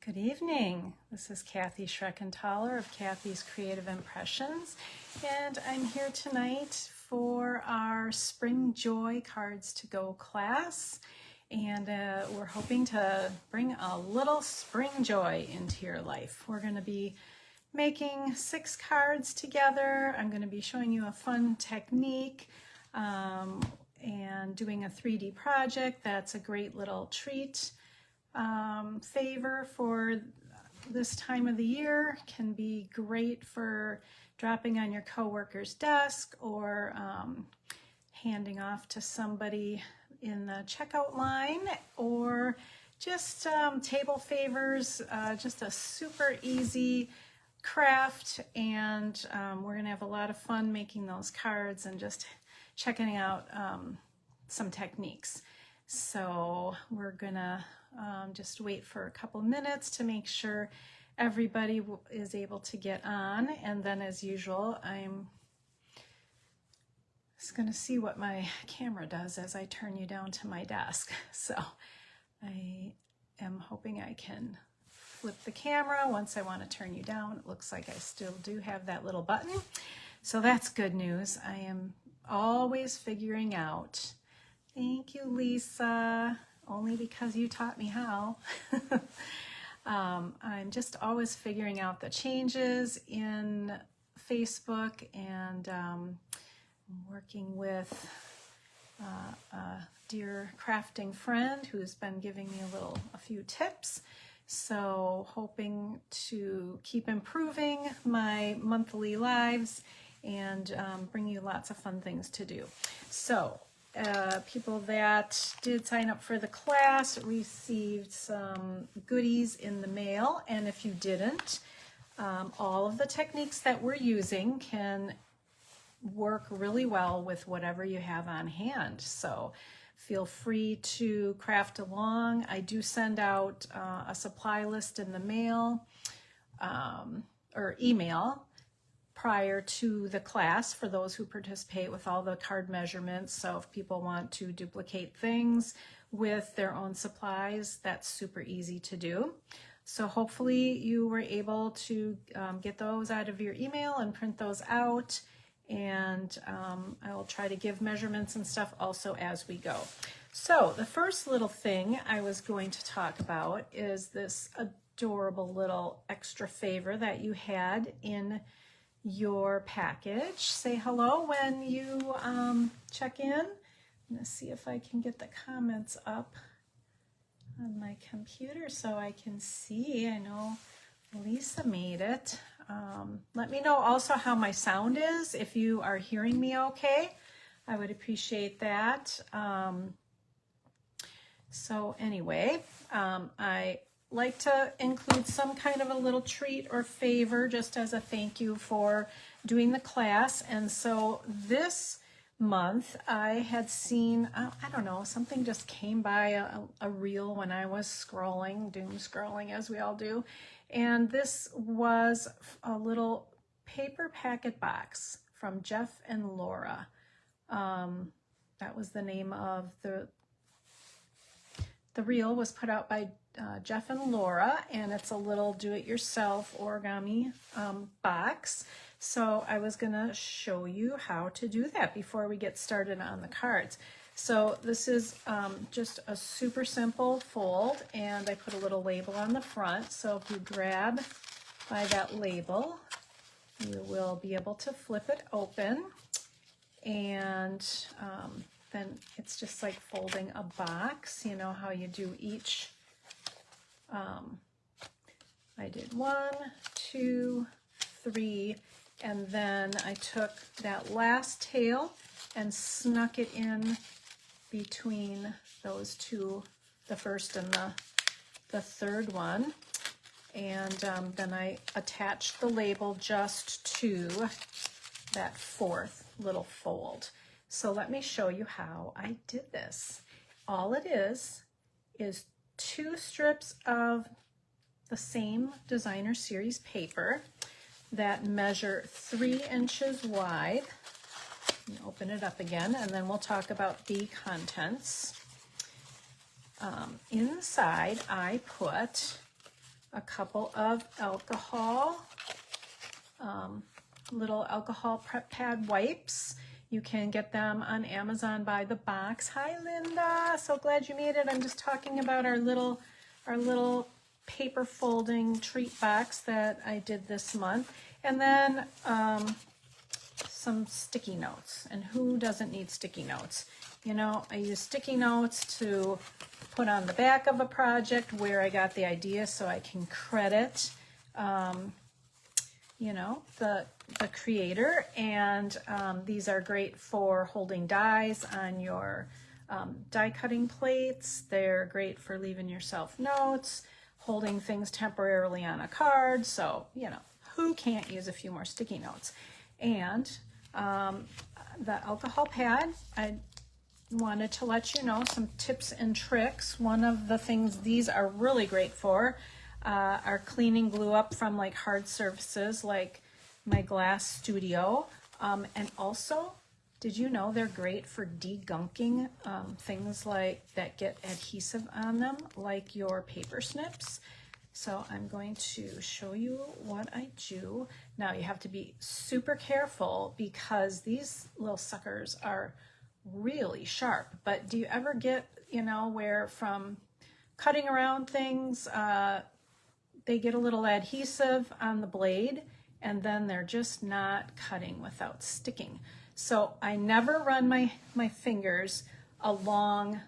Good evening. This is Kathy Schreckenthaler of Kathy's Creative Impressions, and I'm here tonight for our Spring Joy Cards to Go class, and we're hoping to bring a little spring joy into your life. We're going to be making 6 cards together. I'm going to be showing you a fun technique and doing a 3D project. That's a great little treat. Favor for this time of the year. Can be great for dropping on your coworker's desk or handing off to somebody in the checkout line, or just table favors, just a super easy craft, and we're gonna have a lot of fun making those cards and just checking out some techniques. So we're gonna just wait for a couple minutes to make sure everybody is able to get on, and then as usual I'm just going to see what my camera does as I turn you down to my desk. So I am hoping I can flip the camera once I want to turn you down. It looks like I still do have that little button, so that's good news. I am always figuring out. Thank you, Lisa. Only because you taught me how. I'm just always figuring out the changes in Facebook, and working with a dear crafting friend who's been giving me a few tips. So hoping to keep improving my monthly lives and bring you lots of fun things to do. So people that did sign up for the class received some goodies in the mail, and if you didn't, all of the techniques that we're using can work really well with whatever you have on hand. So feel free to craft along. I do send out a supply list in the mail or email prior to the class for those who participate with all the card measurements. So if people want to duplicate things with their own supplies, that's super easy to do. So hopefully you were able to get those out of your email and print those out, and I will try to give measurements and stuff also as we go. So the first little thing I was going to talk about is this adorable little extra favor that you had in your package. Say hello when you check in. I'm gonna see if I can get the comments up on my computer so I can see. I know Lisa made it. Let me know also how my sound is, if you are hearing me okay. I would appreciate that. So anyway, I like to include some kind of a little treat or favor just as a thank you for doing the class. And so this month I had seen, I don't know, something just came by a reel when I was scrolling, doom scrolling as we all do. And this was a little paper packet box from Jeff and Laura. That was the name of the reel. Was put out by Jeff and Laura, and it's a little do-it-yourself origami box. So I was gonna show you how to do that before we get started on the cards. So this is just a super simple fold, and I put a little label on the front. So if you grab by that label, you will be able to flip it open, and then it's just like folding a box. You know how you do each. I did 1, 2, 3, and then I took that last tail and snuck it in between those two, the first and the third one, and then I attached the label just to that fourth little fold. So let me show you how I did this. All it is 2 strips of the same designer series paper that measure 3 inches wide. Open it up again, and then we'll talk about the contents. Inside I put a couple of alcohol, little alcohol prep pad wipes. You can get them on Amazon by the box. Hi, Linda. So glad you made it. I'm just talking about our little paper folding treat box that I did this month. And then some sticky notes. And who doesn't need sticky notes? You know, I use sticky notes to put on the back of a project where I got the idea so I can credit, you know, the creator. And these are great for holding dies on your die cutting plates. They're great for leaving yourself notes, holding things temporarily on a card. So, you know, who can't use a few more sticky notes? And the alcohol pad, I wanted to let you know some tips and tricks. One of the things these are really great for are cleaning glue up from like hard surfaces like my glass studio. And also, did you know they're great for degunking things like that get adhesive on them, like your paper snips? So I'm going to show you what I do. Now you have to be super careful because these little suckers are really sharp. But do you ever get, you know, where from cutting around things, they get a little adhesive on the blade and then they're just not cutting without sticking. So I never run my fingers along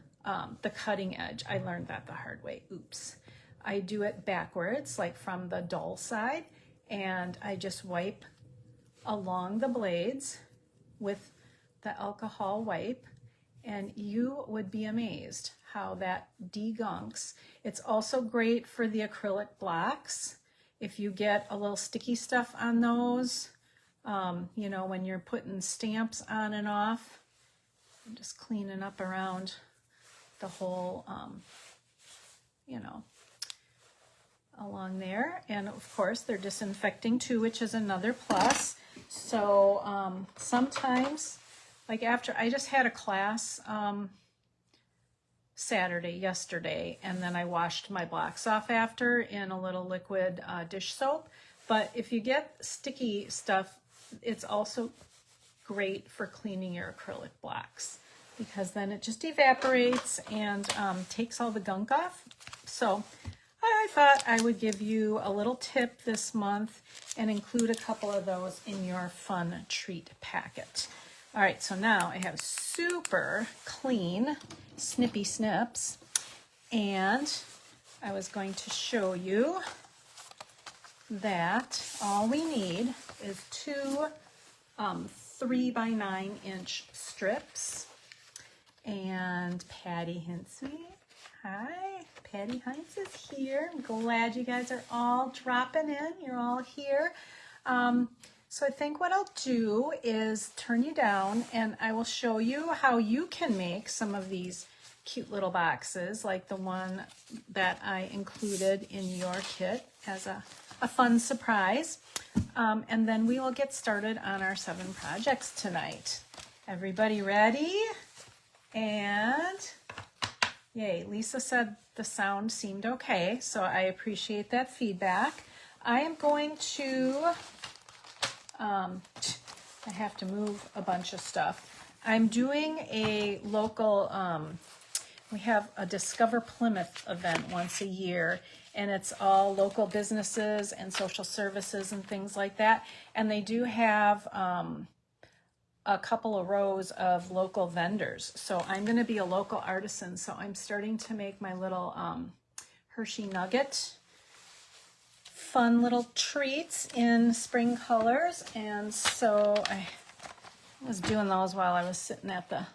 the cutting edge. I learned that the hard way. Oops. I do it backwards, like from the dull side, and I just wipe along the blades with the alcohol wipe, and you would be amazed how that degunks. It's also great for the acrylic blocks. If you get a little sticky stuff on those, you know, when you're putting stamps on and off, I'm just cleaning up around the whole, you know, along there. And of course they're disinfecting too, which is another plus. So sometimes, like after I just had a class yesterday, and then I washed my blocks off after in a little liquid dish soap. But if you get sticky stuff, it's also great for cleaning your acrylic blocks because then it just evaporates and takes all the gunk off. So I thought I would give you a little tip this month and include a couple of those in your fun treat packet. All right, so now I have super clean snippy snips, and I was going to show you that all we need is two 3x9" strips. And Patty Hinsey, hi, Patty Hines is here. I'm glad you guys are all dropping in. You're all here. So I think what I'll do is turn you down and I will show you how you can make some of these cute little boxes like the one that I included in your kit as a fun surprise. And then we will get started on our 7 projects tonight. Everybody ready? And yay, Lisa said the sound seemed okay, so I appreciate that feedback. I am going to, I have to move a bunch of stuff. I'm doing a local, we have a Discover Plymouth event once a year, and it's all local businesses and social services and things like that. And they do have a couple of rows of local vendors. So I'm going to be a local artisan. So I'm starting to make my little Hershey Nugget fun little treats in spring colors. And so I was doing those while I was sitting at the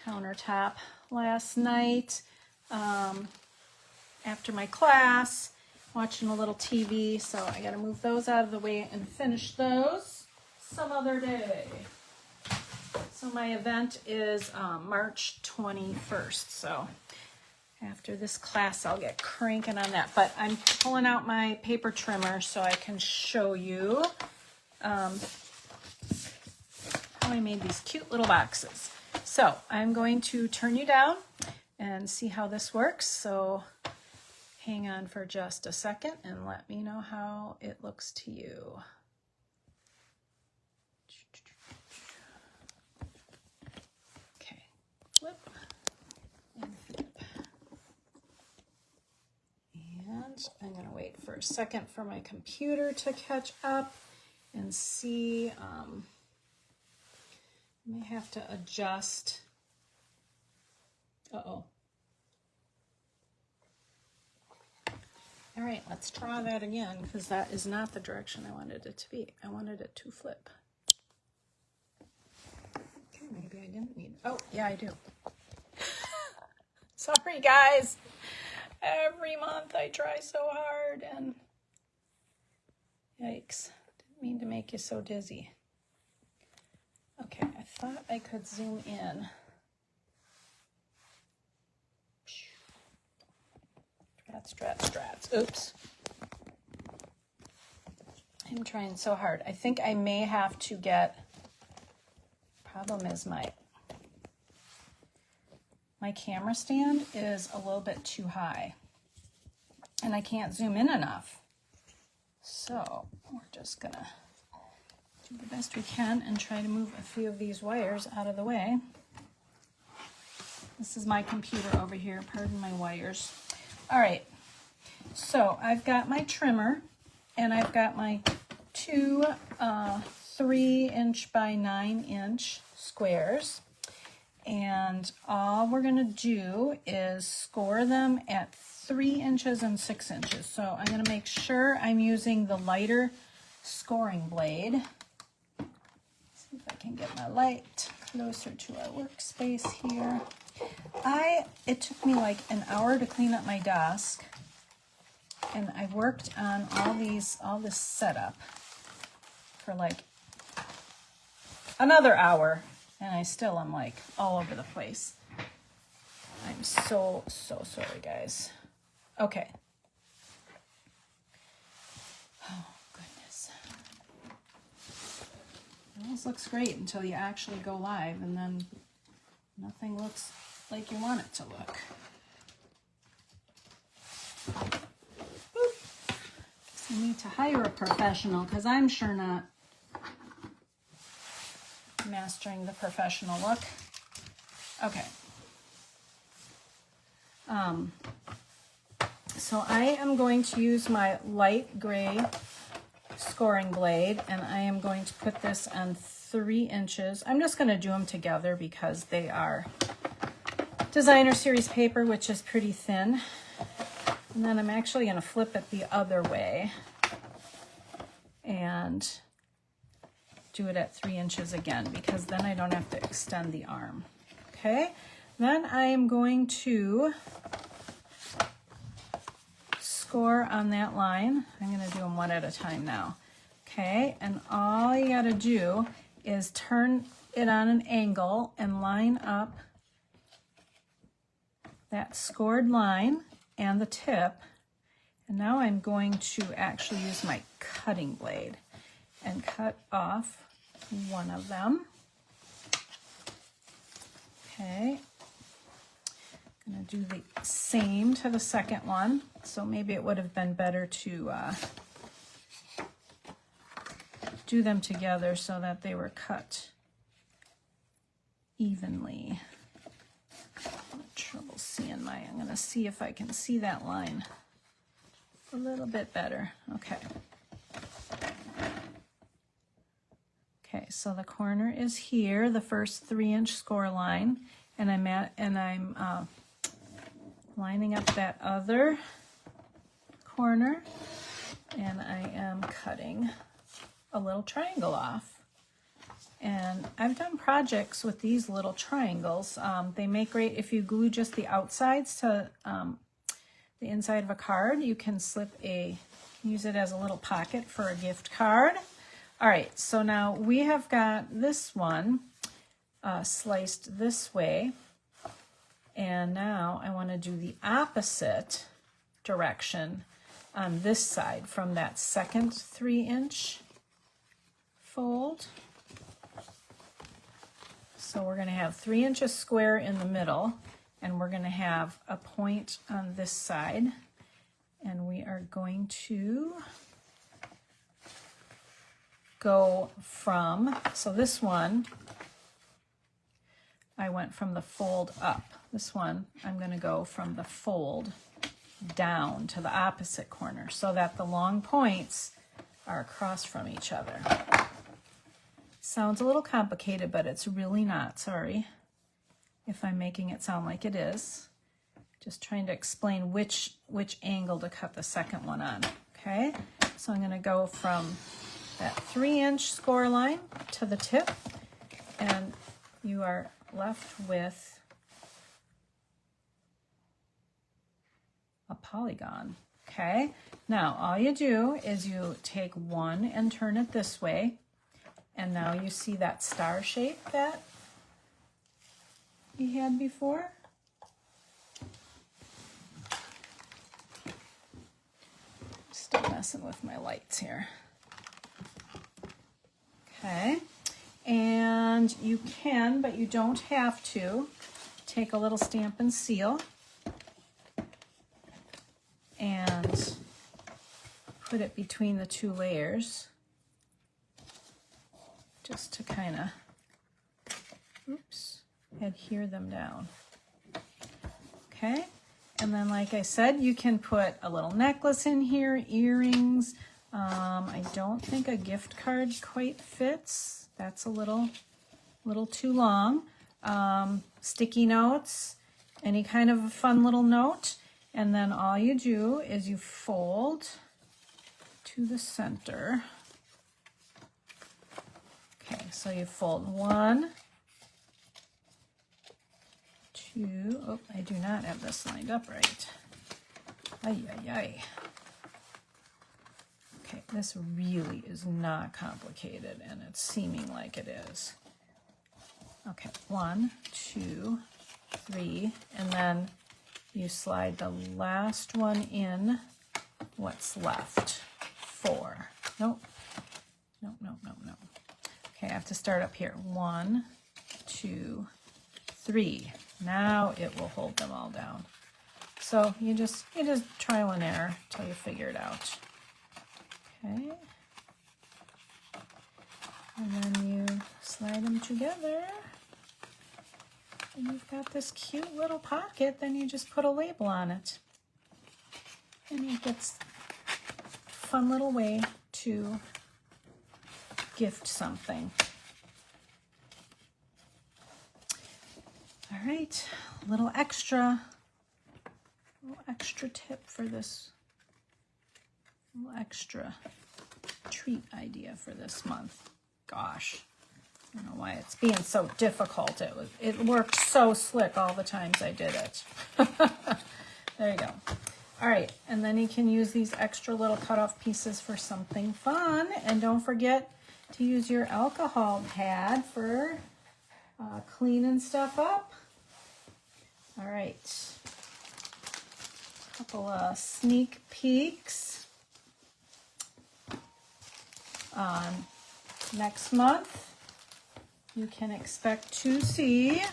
countertop last night after my class, watching a little TV. So I got to move those out of the way and finish those some other day. So my event is March 21st. So after this class, I'll get cranking on that. But I'm pulling out my paper trimmer so I can show you how I made these cute little boxes. So I'm going to turn you down and see how this works. So hang on for just a second and let me know how it looks to you. Okay, flip and flip. And I'm going to wait for a second for my computer to catch up and see. I may have to adjust. Uh-oh. All right, let's try that again, because that is not the direction I wanted it to be. I wanted it to flip. Okay, maybe I didn't need. Oh, yeah, I do. Sorry, guys. Every month I try so hard, and yikes. Didn't mean to make you so dizzy. Okay, I thought I could zoom in. Strats. Oops. I'm trying so hard. I think I may have to get, problem is my camera stand is a little bit too high and I can't zoom in enough. So we're just gonna do the best we can and try to move a few of these wires out of the way. This is my computer over here, pardon my wires. All right, so I've got my trimmer and I've got my two 3" by 9" squares. And all we're gonna do is score them at 3 inches and 6 inches. So I'm gonna make sure I'm using the lighter scoring blade. See if I can get my light closer to our workspace here. It took me like an hour to clean up my desk, and I worked on all this setup for like another hour, and I still am like all over the place. I'm so sorry, guys. Okay. Oh, goodness. It always looks great until you actually go live, and then nothing looks like you want it to look. Guess I need to hire a professional, because I'm sure not mastering the professional look. Okay. So I am going to use my light gray scoring blade, and I am going to put this on 3 inches. I'm just going to do them together because they are designer series paper, which is pretty thin. And then I'm actually going to flip it the other way and do it at 3 inches again, because then I don't have to extend the arm. Okay, then I am going to score on that line. I'm going to do them one at a time now. Okay, and all you got to do is turn it on an angle and line up that scored line and the tip. And now I'm going to actually use my cutting blade and cut off one of them. Okay, I'm going to do the same to the second one. So maybe it would have been better to do them together so that they were cut evenly. Trouble seeing I'm going to see if I can see that line a little bit better. Okay. Okay, so the corner is here, the first 3-inch score line, and I'm lining up that other corner, and I am cutting a little triangle off. And I've done projects with these little triangles. They make great if you glue just the outsides to the inside of a card. You can use it as a little pocket for a gift card. All right, so now we have got this one sliced this way. And now I want to do the opposite direction on this side from that second 3-inch fold. So we're going to have 3 inches square in the middle, and we're going to have a point on this side. And we are going to go from, so this one, I went from the fold up. This one, I'm going to go from the fold down to the opposite corner so that the long points are across from each other. Sounds a little complicated, but it's really not. Sorry if I'm making it sound like it is. Just trying to explain which angle to cut the second one on. Okay, so I'm going to go from that 3-inch score line to the tip, and you are left with a polygon. Okay, now all you do is you take one and turn it this way, and now you see that star shape that you had before. Still messing with my lights here. Okay, and you can, but you don't have to, take a little stamp and seal and put it between the two layers just to kind of, adhere them down. Okay, and then like I said, you can put a little necklace in here, earrings. I don't think a gift card quite fits. That's a little too long. Sticky notes, any kind of a fun little note. And then all you do is you fold to the center. Okay, so you fold 1, 2, oh, I do not have this lined up right. Ay, ay, ay. Okay, this really is not complicated, and it's seeming like it is. Okay, 1, 2, 3, and then you slide the last one in what's left. 4. Nope. Nope, nope, nope, nope. Okay, I have to start up here. 1, 2, 3. Now it will hold them all down. So you just trial and error until you figure it out. Okay. And then you slide them together. And you've got this cute little pocket, then you just put a label on it. And it gets a fun little way to gift something. All right, a little extra tip for this, a little extra treat idea for this month. Gosh. I don't know why it's being so difficult. It worked so slick all the times I did it. There you go. All right, and then you can use these extra little cut-off pieces for something fun. And don't forget to use your alcohol pad for cleaning stuff up. All right, a couple of sneak peeks on next month. You can expect to see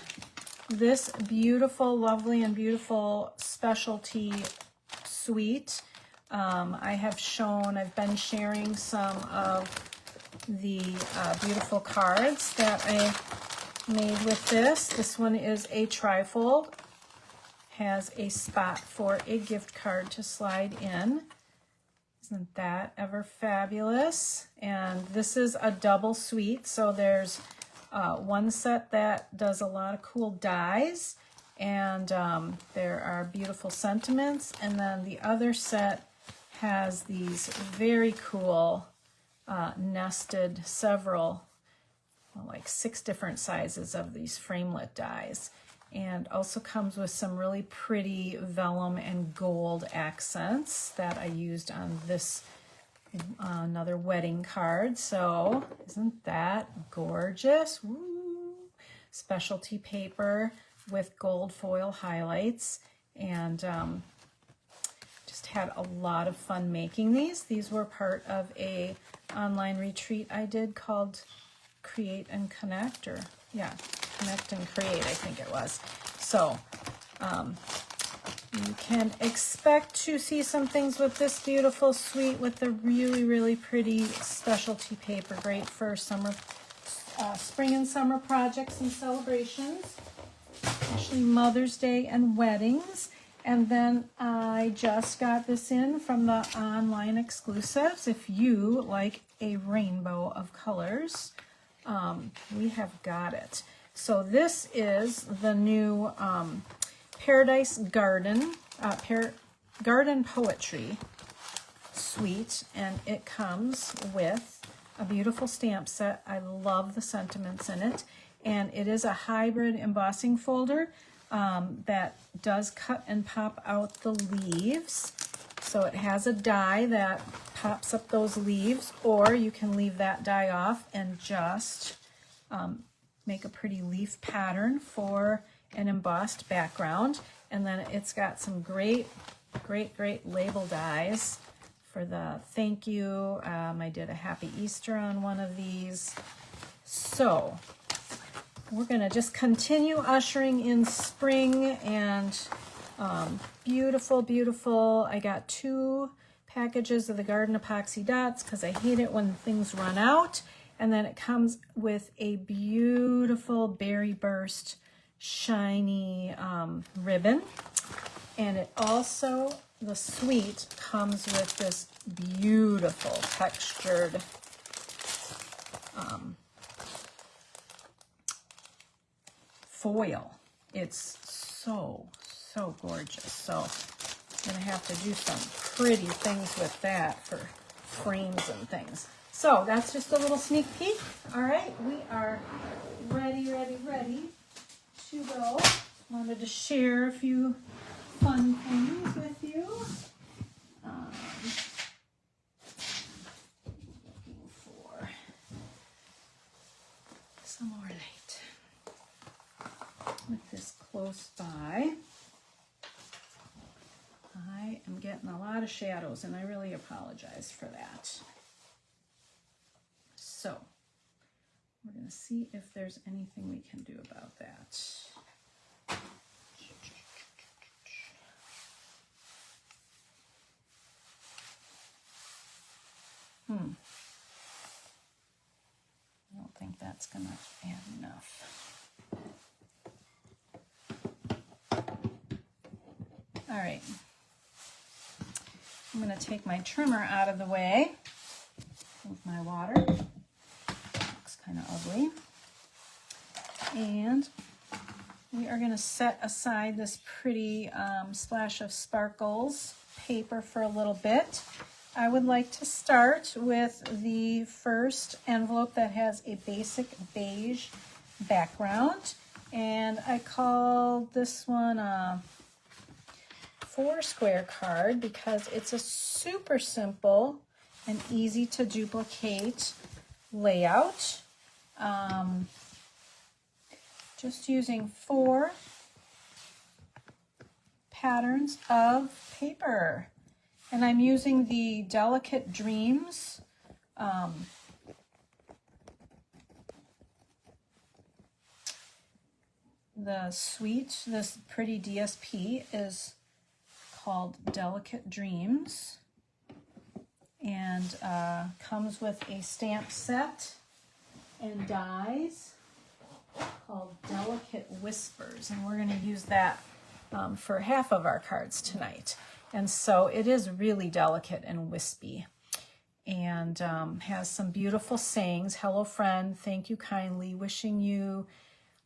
this beautiful, lovely, and beautiful specialty suite. I've been sharing some of the beautiful cards that I made with this. This one is a trifold, has a spot for a gift card to slide in. Isn't that ever fabulous? And this is a double suite, so there's one set that does a lot of cool dies, and there are beautiful sentiments, and then the other set has these very cool nested several, like 6 different sizes of these framelit dies, and also comes with some really pretty vellum and gold accents that I used on this another wedding card. So isn't that gorgeous? Woo! Specialty paper with gold foil highlights, and just had a lot of fun making these. These were part of a online retreat I did called Create and Connect, or yeah, Connect and Create, I think it was. So You can expect to see some things with this beautiful suite with the really, really pretty specialty paper. Great for summer, spring and summer projects and celebrations, especially Mother's Day and weddings. And then I just got this in from the online exclusives. If you like a rainbow of colors, we have got it. So this is the new Paradise Garden, Garden Poetry Suite, and it comes with a beautiful stamp set. I love the sentiments in it, and it is a hybrid embossing folder that does cut and pop out the leaves. So it has a die that pops up those leaves, or you can leave that die off and just make a pretty leaf pattern for an embossed background. And then it's got some great label dies for the thank you. I did a Happy Easter on one of these. So we're gonna just continue ushering in spring and beautiful, beautiful. I got 2 packages of the Garden Epoxy Dots because I hate it when things run out. And then it comes with a beautiful Berry Burst shiny ribbon. And it also, the suite comes with this beautiful textured foil. It's so gorgeous. So I'm gonna have to do some pretty things with that for frames and things. So that's just a little sneak peek. All right, we are ready to go. Wanted to share a few fun things with you. Looking for some more light with this close by. I am getting a lot of shadows, and I really apologize for that. So we're going to see if there's anything we can do about that. I don't think that's going to add enough. All right. I'm going to take my trimmer out of the way with my water. Looks kind of ugly. And we are going to set aside this pretty Splash of Sparkles paper for a little bit. I would like to start with the first envelope that has a basic beige background. And I called this one a 4-square card because it's a super simple and easy to duplicate layout. Just using 4 patterns of paper. And I'm using the Delicate Dreams the suite, this pretty DSP is called Delicate Dreams, and comes with a stamp set and dies called Delicate Whispers, and we're going to use that for half of our cards tonight. And so it is really delicate and wispy, and has some beautiful sayings. Hello, friend. Thank you kindly. Wishing you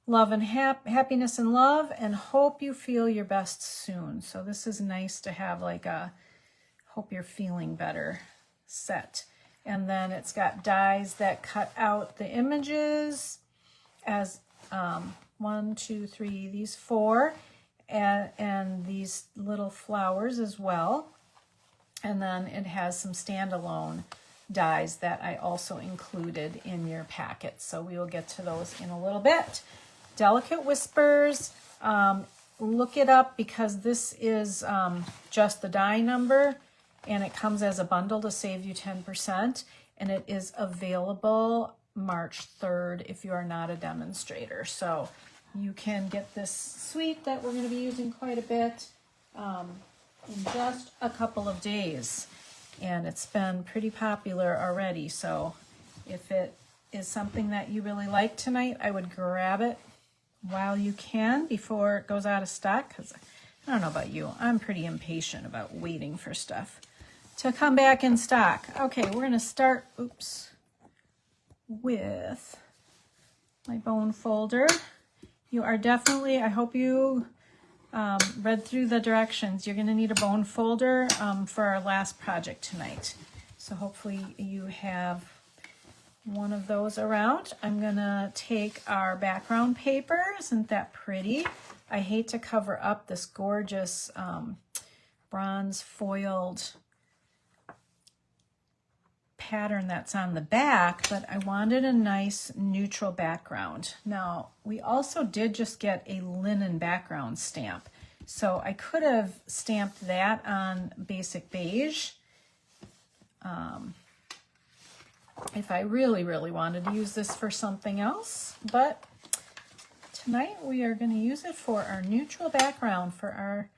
love and happiness and love, and hope you feel your best soon. So this is nice to have like a hope you're feeling better set. And then it's got dies that cut out the images as 1, 2, 3, these 4. And these little flowers as well. And then it has some standalone dies that I also included in your packet. So we will get to those in a little bit. Delicate Whispers, look it up because this is just the die number, and it comes as a bundle to save you 10%. And it is available March 3rd if you are not a demonstrator. So you can get this suite that we're going to be using quite a bit in just a couple of days, and it's been pretty popular already. So if it is something that you really like tonight, I would grab it while you can before it goes out of stock, because I don't know about you, I'm pretty impatient about waiting for stuff to come back in stock. Okay, we're gonna start, with my bone folder. You are definitely, I hope you read through the directions. You're gonna need a bone folder for our last project tonight. So hopefully you have one of those around. I'm gonna take our background paper. Isn't that pretty? I hate to cover up this gorgeous bronze foiled pattern that's on the back, but I wanted a nice neutral background. Now, we also did just get a linen background stamp, so I could have stamped that on basic beige if I really, really wanted to use this for something else, but tonight we are going to use it for our neutral background for our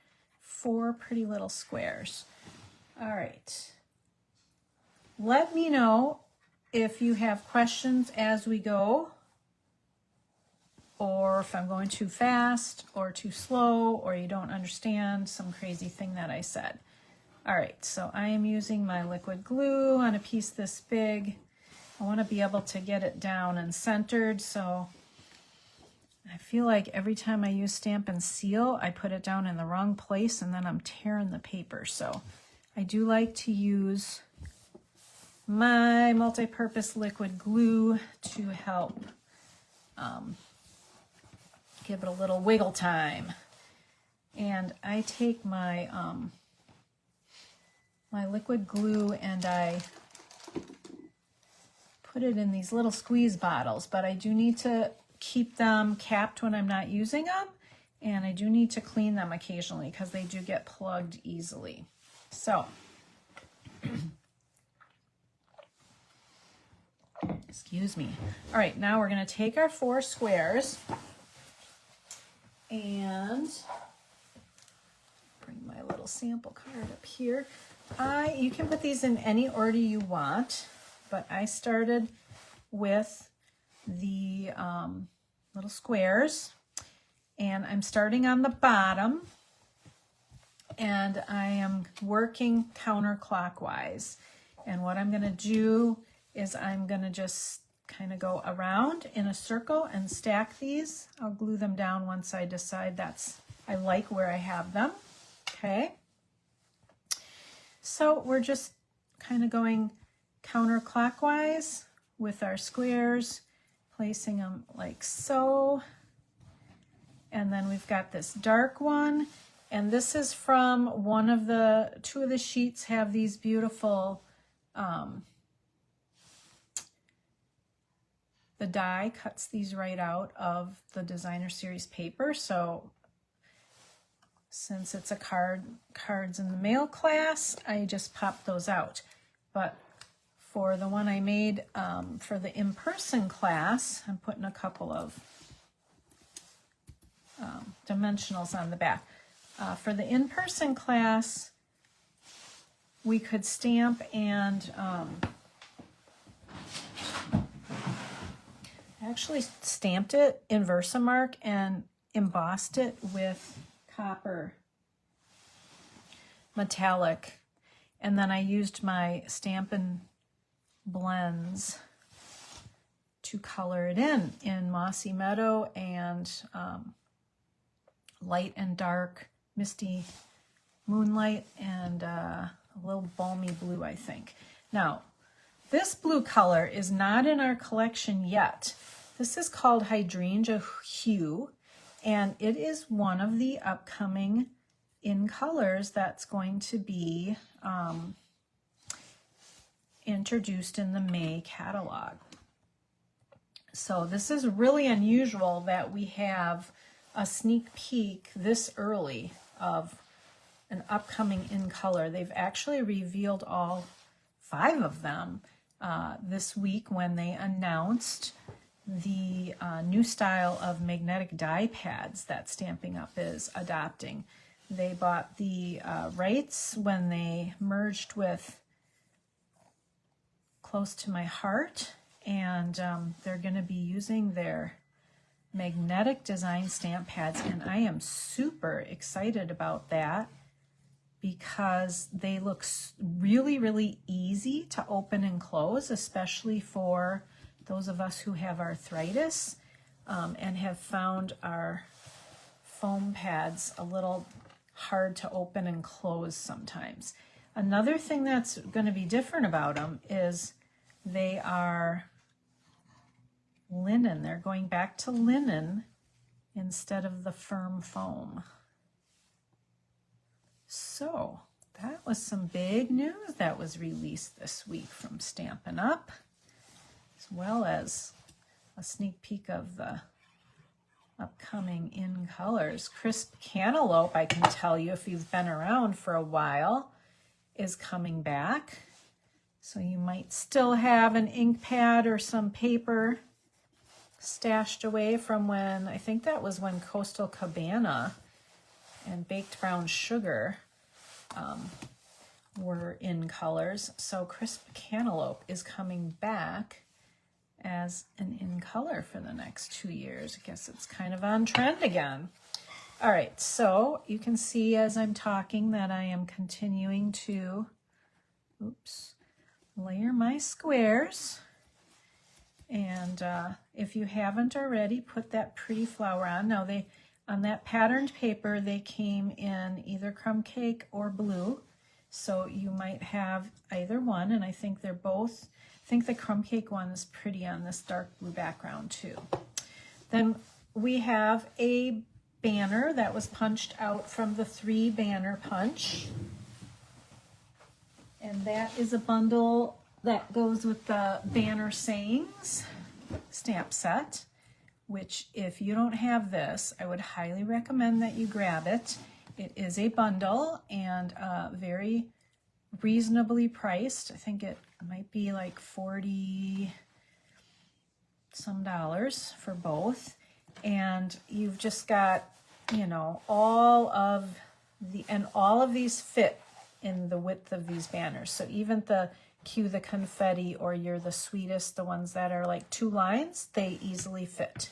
4 pretty little squares. All right. Let me know if you have questions as we go, or if I'm going too fast or too slow, or you don't understand some crazy thing that I said. All right, so I am using my liquid glue on a piece this big. I want to be able to get it down and centered, so I feel like every time I use Stamp and Seal, I put it down in the wrong place and then I'm tearing the paper. So I do like to use my multi-purpose liquid glue to help give it a little wiggle time. And I take my my liquid glue and I put it in these little squeeze bottles, but I do need to keep them capped when I'm not using them, and I do need to clean them occasionally because they do get plugged easily. So excuse me. All right, now we're going to take our 4 squares and bring my little sample card up here. You can put these in any order you want, but I started with the little squares, and I'm starting on the bottom, and I am working counterclockwise. And what I'm going to do is I'm going to just kind of go around in a circle and stack these. I'll glue them down once I decide I like where I have them. Okay. So we're just kind of going counterclockwise with our squares, placing them like so. And then we've got this dark one, and this is from two of the sheets have these beautiful, the die cuts these right out of the designer series paper. So since it's a cards in the mail class, I just popped those out. But for the one I made for the in-person class, I'm putting a couple of dimensionals on the back. For the in-person class, we could stamp and actually stamped it in Versamark and embossed it with copper metallic, and then I used my Stampin' Blends to color it in Mossy Meadow and light and dark, misty moonlight, and a little balmy blue, I think. Now, this blue color is not in our collection yet. This is called Hydrangea Hue, and it is one of the upcoming in colors that's going to be introduced in the May catalog. So this is really unusual that we have a sneak peek this early of an upcoming in color. They've actually revealed all 5 of them this week when they announced the new style of magnetic die pads that Stampin' Up! Is adopting. They bought the rights when they merged with Close to My Heart, and they're going to be using their magnetic design stamp pads, and I am super excited about that because they look really, really easy to open and close, especially for those of us who have arthritis and have found our foam pads a little hard to open and close sometimes. Another thing that's going to be different about them is they are linen. They're going back to linen instead of the firm foam. So that was some big news that was released this week from Stampin' Up, as well as a sneak peek of the upcoming In Colors. Crisp Cantaloupe, I can tell you if you've been around for a while, is coming back. So you might still have an ink pad or some paper stashed away from when, I think that was when Coastal Cabana and Baked Brown Sugar were in colors. So Crisp Cantaloupe is coming back as an in color for the next 2 years. I guess it's kind of on trend again. All right, so you can see as I'm talking that I am continuing to, layer my squares. And if you haven't already, put that pretty flower on. Now on that patterned paper, they came in either crumb cake or blue. So you might have either one, and I think they're both, I think the crumb cake one is pretty on this dark blue background too. Then we have a banner that was punched out from the 3 banner punch. And that is a bundle that goes with the banner sayings stamp set, which if you don't have this, I would highly recommend that you grab it. It is a bundle and very reasonably priced. I think it might be like $40 some for both. And you've just got, you know, all of these fit in the width of these banners. So even the Cue the Confetti or You're the Sweetest, the ones that are like 2 lines, they easily fit.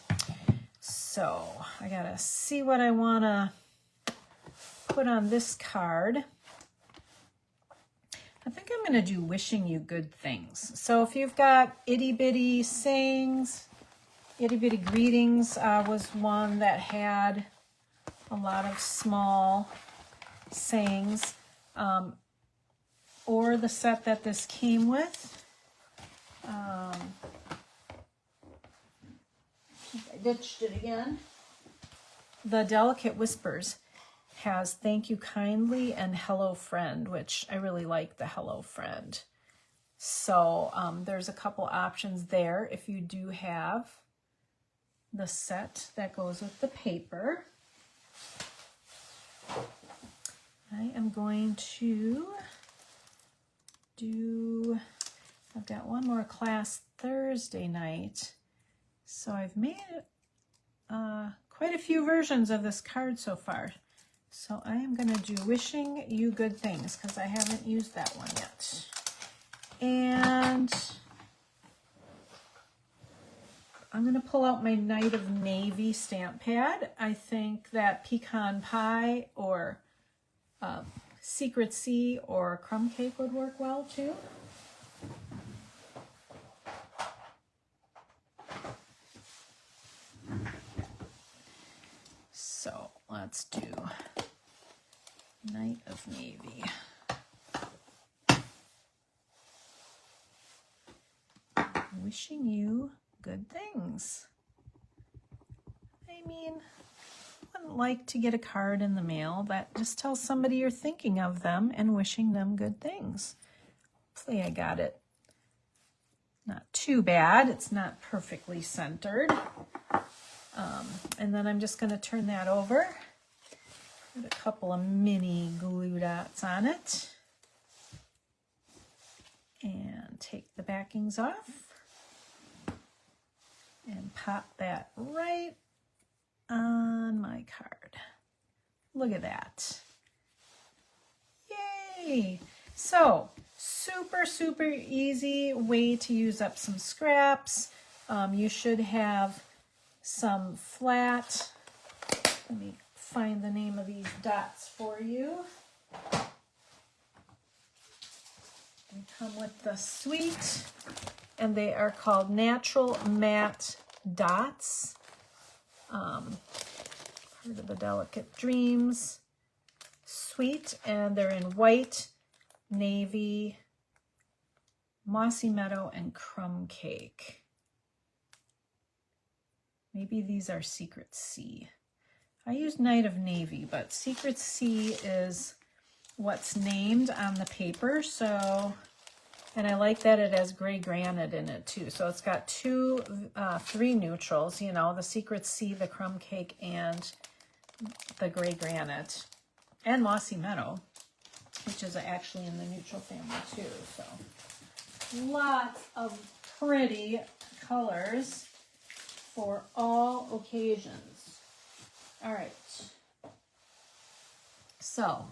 So I gotta see what I wanna put on this card. I think I'm gonna do Wishing You Good Things. So if you've got itty bitty sayings, itty bitty greetings was one that had a lot of small sayings. Or the set that this came with. I ditched it again. The Delicate Whispers has Thank You Kindly and Hello Friend, which I really like the Hello Friend. So there's a couple options there if you do have the set that goes with the paper. I am going to I've got one more class Thursday night, so I've made quite a few versions of this card so far. So I am going to do Wishing You Good Things because I haven't used that one yet. And I'm going to pull out my Night of Navy stamp pad. I think that Pecan Pie or Secret Sea or Crumb Cake would work well too. So let's do Night of Navy. Wishing you good things. I mean, I wouldn't like to get a card in the mail that just tells somebody you're thinking of them and wishing them good things. Hopefully I got it not too bad. It's not perfectly centered. And then I'm just going to turn that over. Put a couple of mini glue dots on it. And take the backings off. And pop that right on my card. Look at that. Yay! So, super, super easy way to use up some scraps. You should have some flat, let me find the name of these dots for you. They come with the suite, and they are called Natural Matte Dots. Part of the Delicate Dreams suite, and they're in white, navy, mossy meadow, and crumb cake. Maybe these are Secret Sea. I used Night of Navy, but Secret Sea is what's named on the paper. So, and I like that it has gray granite in it too. So it's got three neutrals, you know, the Secret Sea, the crumb cake, and the gray granite, and mossy meadow, which is actually in the neutral family too. So lots of pretty colors for all occasions. All right. So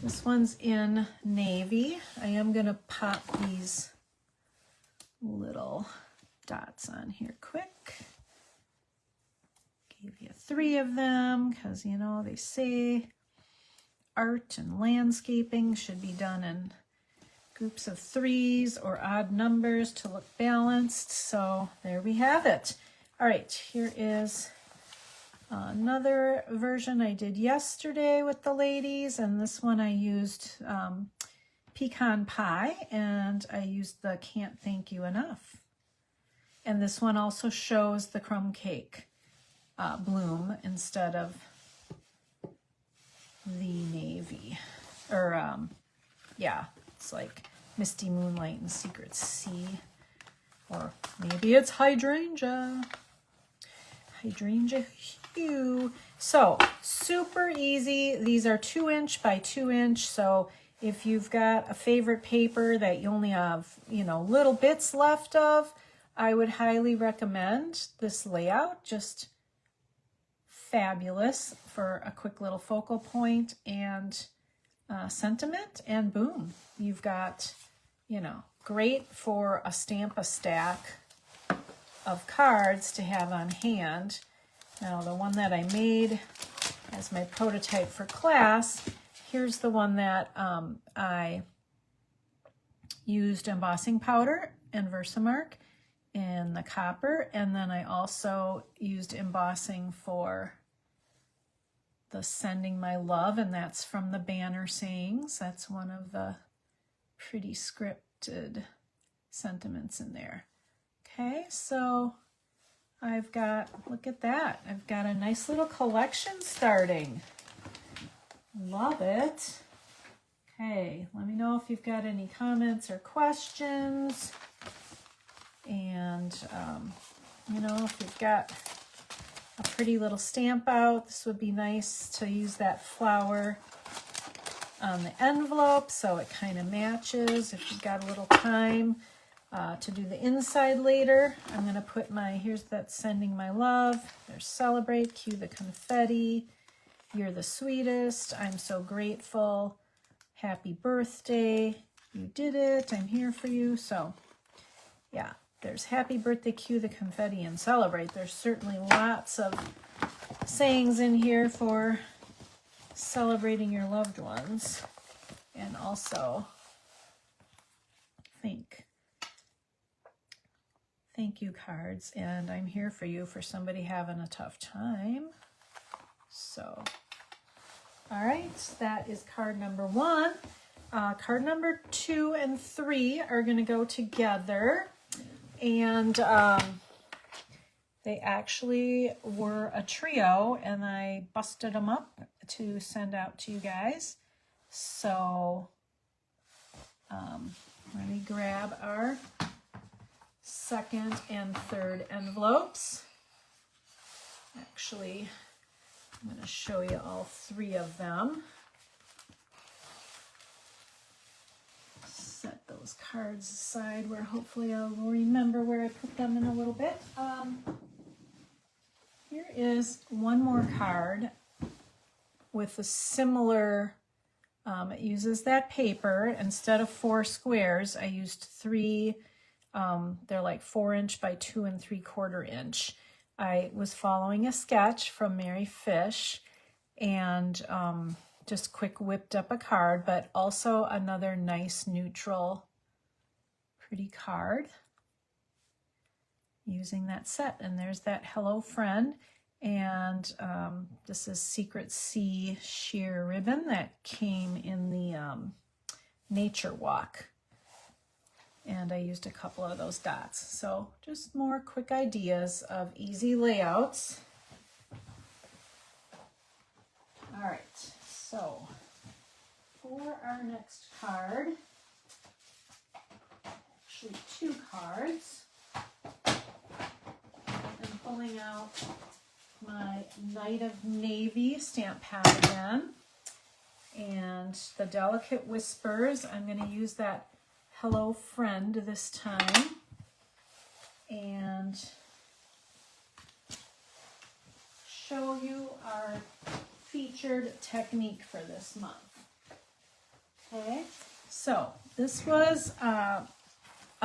this one's in navy. I am going to pop these little dots on here quick. Gave you 3 of them because, you know, they say art and landscaping should be done in groups of 3s or odd numbers to look balanced. So there we have it. All right, here is another version I did yesterday with the ladies, and this one I used pecan pie, and I used the Can't Thank You Enough. And this one also shows the crumb cake bloom instead of the navy. Or, yeah, it's like Misty Moonlight and Secret Sea. Or maybe it's hydrangea. Hydrangea hue. So, super easy. These are 2" by 2". So, if you've got a favorite paper that you only have, you know, little bits left of, I would highly recommend this layout. Just fabulous for a quick little focal point and sentiment, and boom, you've got, you know, great for a stack of cards to have on hand. Now, the one that I made as my prototype for class, here's the one that I used embossing powder and Versamark in the copper, and then I also used embossing for the Sending My Love, and that's from the Banner Sayings. That's one of the pretty scripted sentiments in there. Okay, so I've got, look at that, I've got a nice little collection starting. Love it. Okay, let me know if you've got any comments or questions. And, you know, if you've got a pretty little stamp out, this would be nice to use that flower on the envelope so it kind of matches. If you've got a little time to do the inside later, I'm going to put my, here's that Sending My Love, there's Celebrate, cue the confetti, You're the Sweetest, I'm So Grateful, Happy Birthday, You Did It, I'm Here for You. So yeah, there's Happy Birthday, cue the confetti, and Celebrate. There's certainly lots of sayings in here for celebrating your loved ones, and also thank you cards, and I'm here for you for somebody having a tough time. So, all right, that is card number 1. Card number 2 and 3 are going to go together, and they actually were a trio, and I busted them up to send out to you guys. So let me grab our second and third envelopes. Actually, I'm going to show you all 3 of them. Set those cards aside where hopefully I'll remember where I put them in a little bit. Here is one more card with a similar, it uses that paper. Instead of 4 squares, I used 3, they're like 4" by 2 3/4 inch. I was following a sketch from Mary Fish and just quick whipped up a card, but also another nice neutral pretty card using that set. And there's that Hello Friend, and this is Secret Sea sheer ribbon that came in the Nature Walk, and I used a couple of those dots. So just more quick ideas of easy layouts. All right, so for our next card, actually 2 cards, I'm pulling out my Night of Navy stamp pad again, and the Delicate Whispers. I'm going to use that Hello Friend this time, and show you our featured technique for this month. Okay, so this was a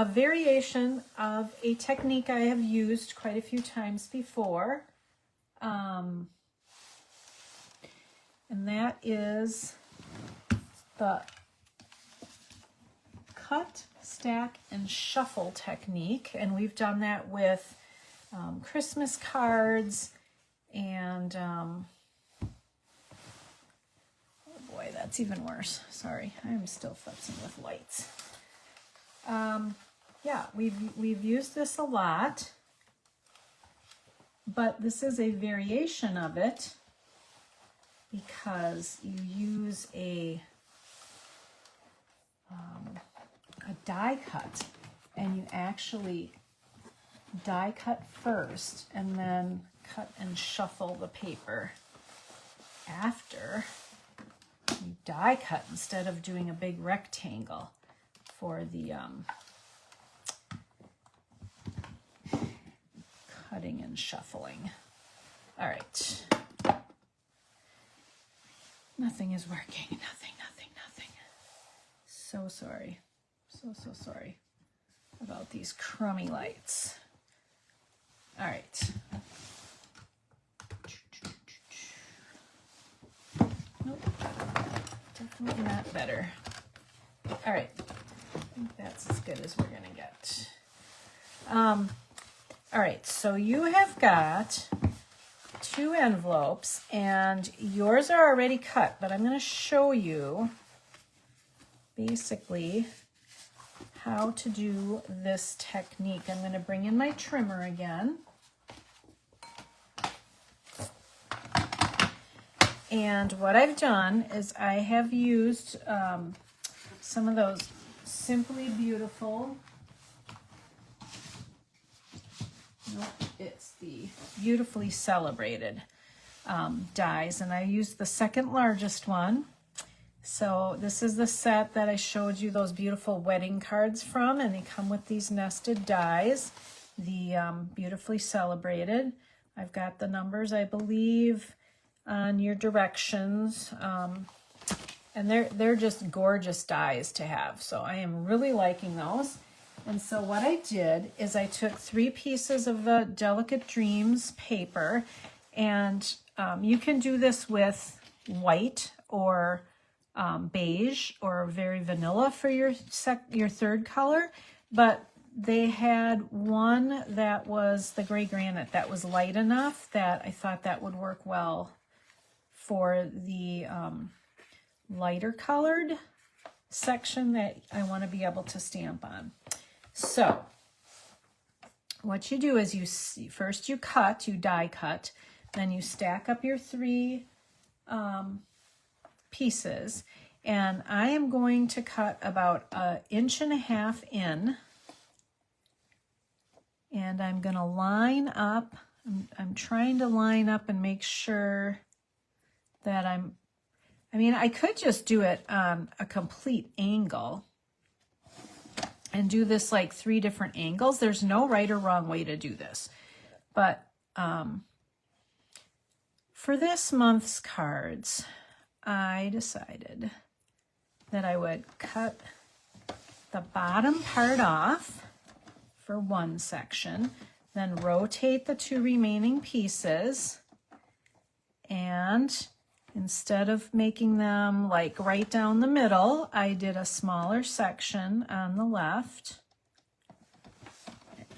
variation of a technique I have used quite a few times before, and that is the cut, stack, and shuffle technique. And we've done that with Christmas cards and oh boy, that's even worse. Sorry, I'm still futzing with lights. Yeah, we've used this a lot, but this is a variation of it because you use a die cut, and you actually die cut first and then cut and shuffle the paper after you die cut, instead of doing a big rectangle for the cutting and shuffling. All right. Nothing is working. Nothing. So sorry. So sorry about these crummy lights. All right. Nope. Definitely not better. All right. I think that's as good as we're going to get. All right. So you have got 2 envelopes, and yours are already cut, but I'm going to show you basically how to do this technique. I'm going to bring in my trimmer again. And what I've done is I have used some of those Simply Beautiful, nope, it's the Beautifully Celebrated dies, and I used the second largest one. So this is the set that I showed you those beautiful wedding cards from, and they come with these nested dies, the Beautifully Celebrated. I've got the numbers, I believe, on your directions, and they're just gorgeous dies to have. So I am really liking those. And so what I did is I took 3 pieces of the Delicate Dreams paper, and you can do this with white or beige or very vanilla for your third color, but they had one that was the gray granite that was light enough that I thought that would work well for the lighter colored section that I want to be able to stamp on. So what you do is you cut, you die cut, then you stack up your 3 pieces, and I am going to cut about 1.5 inches in, and I'm going to line up. I'm trying to line up and make sure that I could just do it on a complete angle and do this like 3 different angles. There's no right or wrong way to do this, but for this month's cards, I decided that I would cut the bottom part off for one section, then rotate the two remaining pieces, and instead of making them like right down the middle, I did a smaller section on the left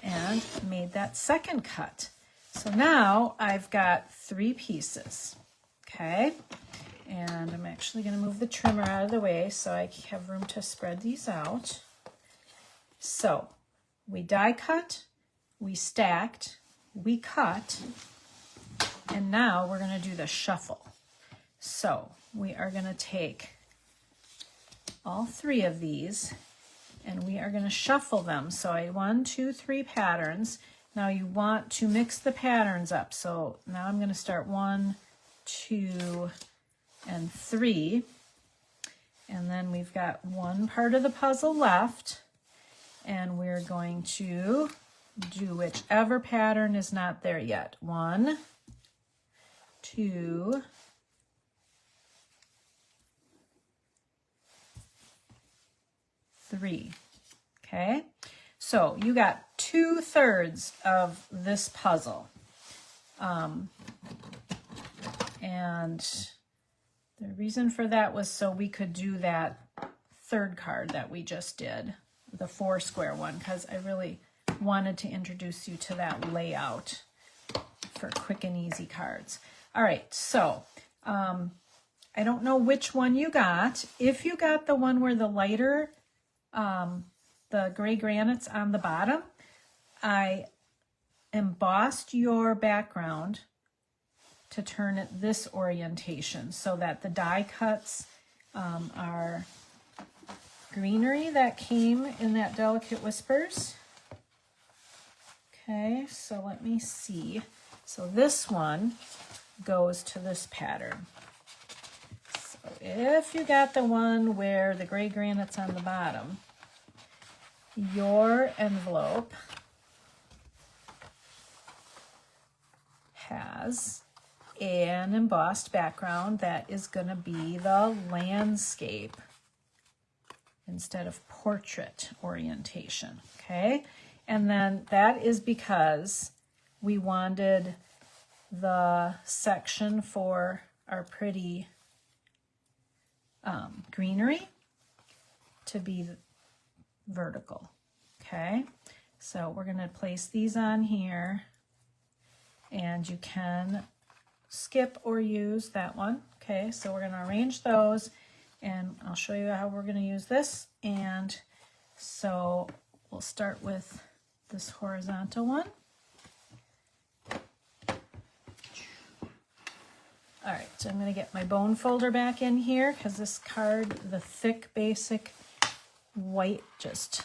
and made that second cut. So now I've got 3 pieces, okay? And I'm actually going to move the trimmer out of the way so I have room to spread these out. So we die cut, we stacked, we cut, and now we're going to do the shuffle. So we are going to take all 3 of these and we are going to shuffle them. So I 1, 2, 3 patterns. Now you want to mix the patterns up. So now I'm going to start 1, 2, and 3. And then we've got one part of the puzzle left. And we're going to do whichever pattern is not there yet. 1, 2, 3. Okay, so you got 2/3 of this puzzle. And the reason for that was so we could do that third card that we just did, the 4 square one, because I really wanted to introduce you to that layout for quick and easy cards. All right, so I don't know which one you got. If you got the one where the lighter, the gray granite's on the bottom, I embossed your background to turn it this orientation so that the die cuts are greenery that came in that Delicate Whispers. Okay, so let me see. So this one goes to this pattern. So if you got the one where the gray granite's on the bottom, your envelope has an embossed background that is going to be the landscape instead of portrait orientation, okay? And then that is because we wanted the section for our pretty greenery to be vertical, okay? So we're going to place these on here, and you can skip or use that one, okay? So we're going to arrange those, and I'll show you how we're going to use this. And so we'll start with this horizontal one. All right, so I'm going to get my bone folder back in here because this card, the thick basic white, just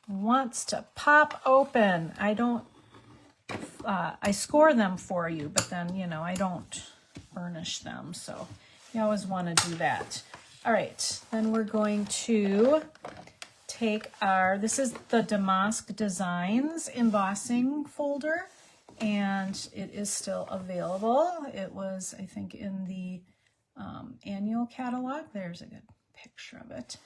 wants to pop open. I don't, I score them for you, but then, you know, I don't burnish them. So you always want to do that. All right, then we're going to take our, this is the Damask Designs embossing folder, and it is still available. It was, I think, in the annual catalog. There's a good picture of it.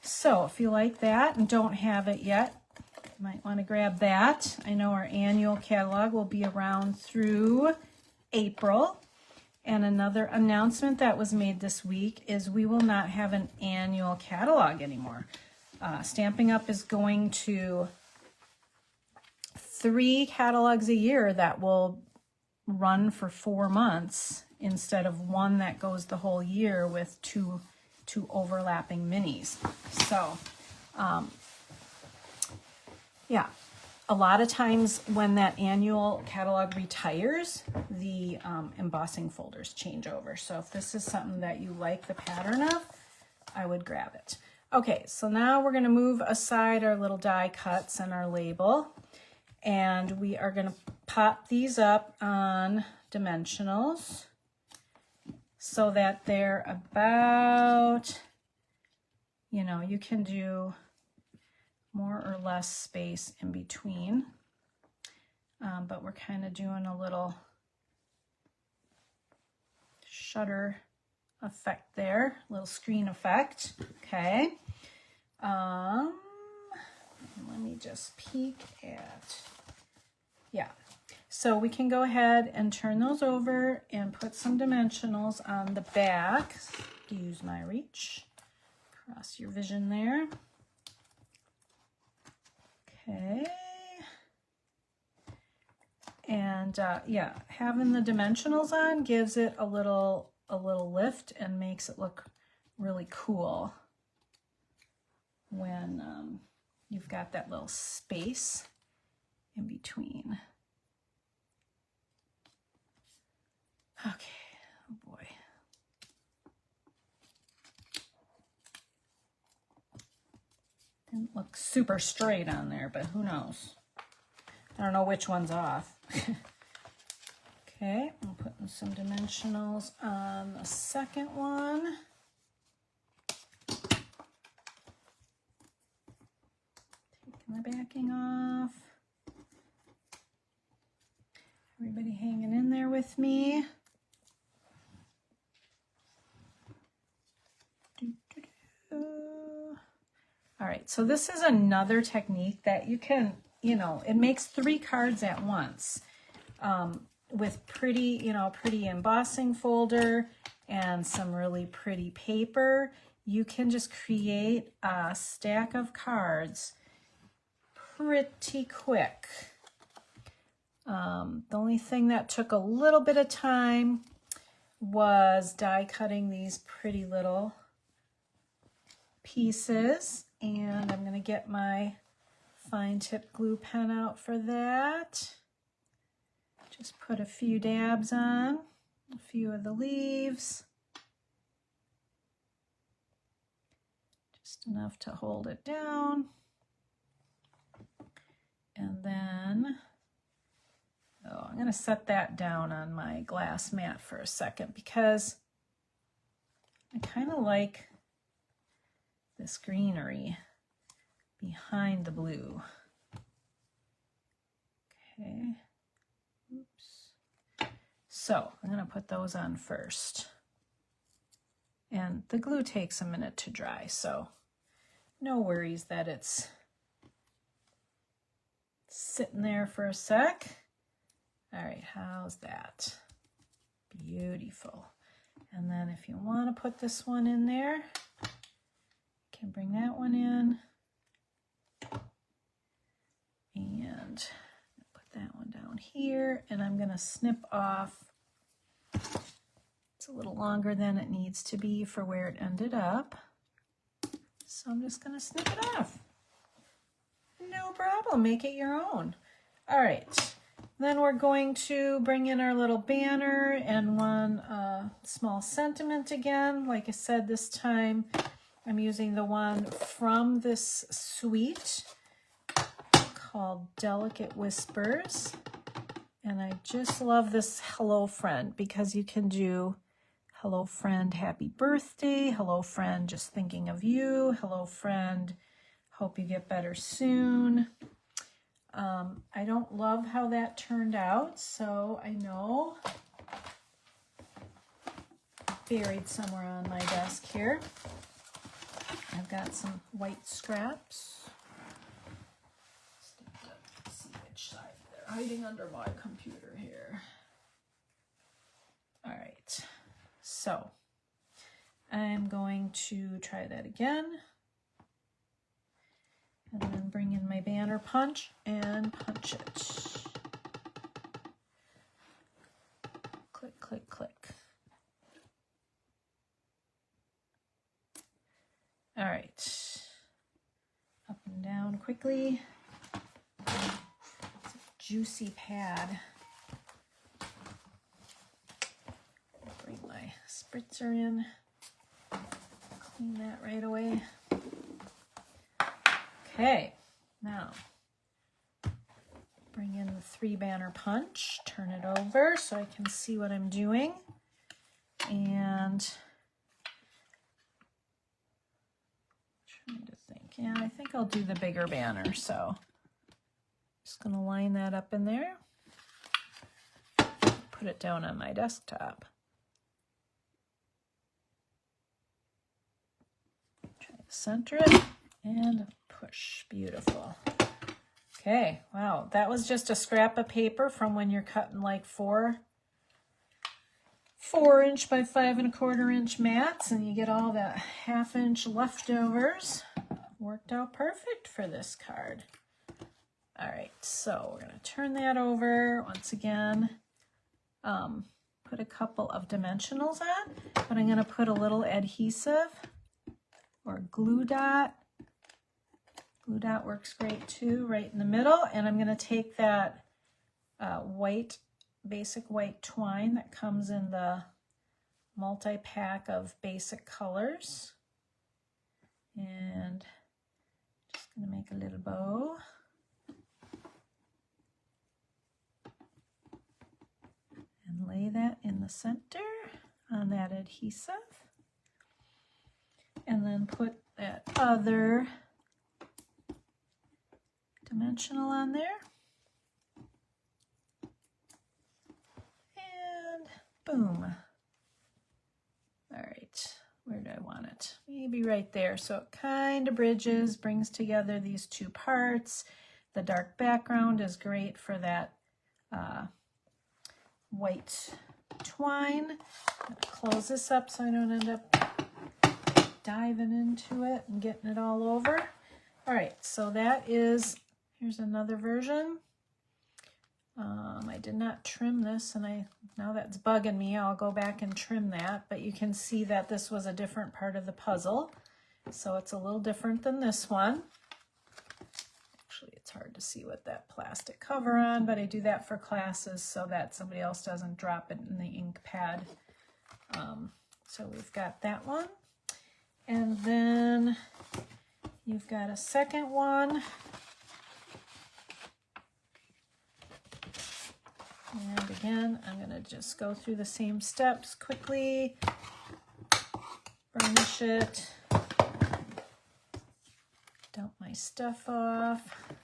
So if you like that and don't have it yet, you might want to grab that. I know our annual catalog will be around through April. And another announcement that was made this week is we will not have an annual catalog anymore. Stampin' Up! Is going to 3 catalogs a year that will run for 4 months instead of one that goes the whole year with two overlapping minis. So, yeah, a lot of times when that annual catalog retires, the embossing folders change over. So if this is something that you like the pattern of, I would grab it. Okay, so now we're going to move aside our little die cuts and our label, and we are going to pop these up on dimensionals so that they're about, you know, you can do more or less space in between, but we're kind of doing a little shutter effect there, little screen effect. Okay. Let me just peek at, yeah. So we can go ahead and turn those over and put some dimensionals on the back. Use my reach. Cross your vision there. Okay. And yeah, having the dimensionals on gives it a little lift and makes it look really cool when you've got that little space in between. Okay, oh boy. Didn't look super straight on there, but who knows? I don't know which one's off. Okay, I'm putting some dimensionals on the second one. Taking the backing off. Everybody hanging in there with me. All right, so this is another technique that you can, you know, it makes 3 cards at once with pretty, pretty embossing folder and some really pretty paper. You can just create a stack of cards pretty quick. The only thing that took a little bit of time was die cutting these pretty little pieces, and I'm going to get my fine tip glue pen out for that. Just put a few dabs on a few of the leaves, just enough to hold it down. And then I'm going to set that down on my glass mat for a second because I kind of like this greenery behind the blue. Okay. Oops. So I'm going to put those on first. And the glue takes a minute to dry, so no worries that it's sitting there for a sec. All right, how's that? Beautiful. And then if you want to put this one in there, you can bring that one in. And put that one down here. And I'm going to snip off. It's a little longer than it needs to be for where it ended up. So I'm just going to snip it off. No problem. Make it your own. All right. Then we're going to bring in our little banner and one small sentiment again. Like I said, this time I'm using the one from this suite called Delicate Whispers. And I just love this Hello Friend because you can do Hello Friend, happy birthday. Hello Friend, just thinking of you. Hello Friend, hope you get better soon. I don't love how that turned out, so I know buried somewhere on my desk here. I've got some white scraps. Let's see which side they're hiding under my computer here. All right, so I'm going to try that again. And then bring in my banner punch and punch it. Click, click, click. All right. Up and down quickly. It's a juicy pad. Bring my spritzer in. Clean that right away. Okay, now bring in the 3 banner punch, turn it over so I can see what I'm doing. And trying to think, yeah, I think I'll do the bigger banner. So just gonna line that up in there, put it down on my desktop. center it and push. Beautiful. Okay, wow, that was just a scrap of paper from when you're cutting like 4 inch by 5 1/4 inch mats, and you get all that 1/2 inch leftovers. Worked out perfect for this card. All right, so we're gonna turn that over once again. Put a couple of dimensionals on, but I'm gonna put a little adhesive or glue dot. Glue dot works great too, right in the middle. And I'm gonna take that basic white twine that comes in the multi-pack of basic colors. And just gonna make a little bow. And lay that in the center on that adhesive. And then put that other dimensional on there. And boom. All right, where do I want it? Maybe right there. So it kind of bridges, brings together these two parts. The dark background is great for that white twine. I'm gonna close this up so I don't end up diving into it and getting it all over. All right, so that is, here's another version. I did not trim this, and now that's bugging me. I'll go back and trim that, but you can see that this was a different part of the puzzle. So it's a little different than this one. Actually, it's hard to see with that plastic cover on, but I do that for classes so that somebody else doesn't drop it in the ink pad. So we've got that one. And then you've got a second one. And again, I'm going to just go through the same steps quickly. Burnish it. Dump my stuff off.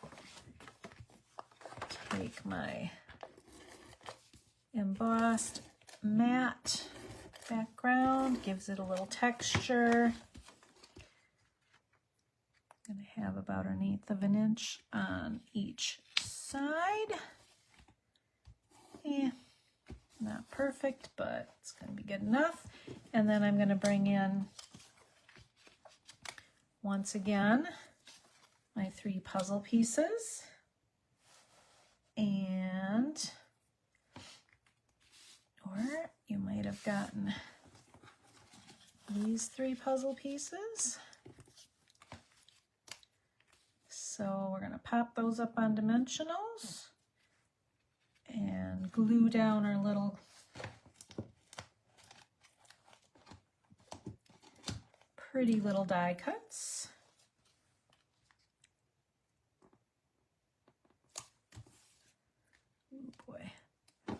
Take my embossed matte background, gives it a little texture. I'm going to have about 1/8 inch on each side. Yeah, not perfect, but it's going to be good enough. And then I'm going to bring in, once again, my 3 puzzle pieces. And, or you might have gotten these 3 puzzle pieces. So we're going to pop those up on dimensionals and glue down our little pretty little die cuts. Oh boy. Not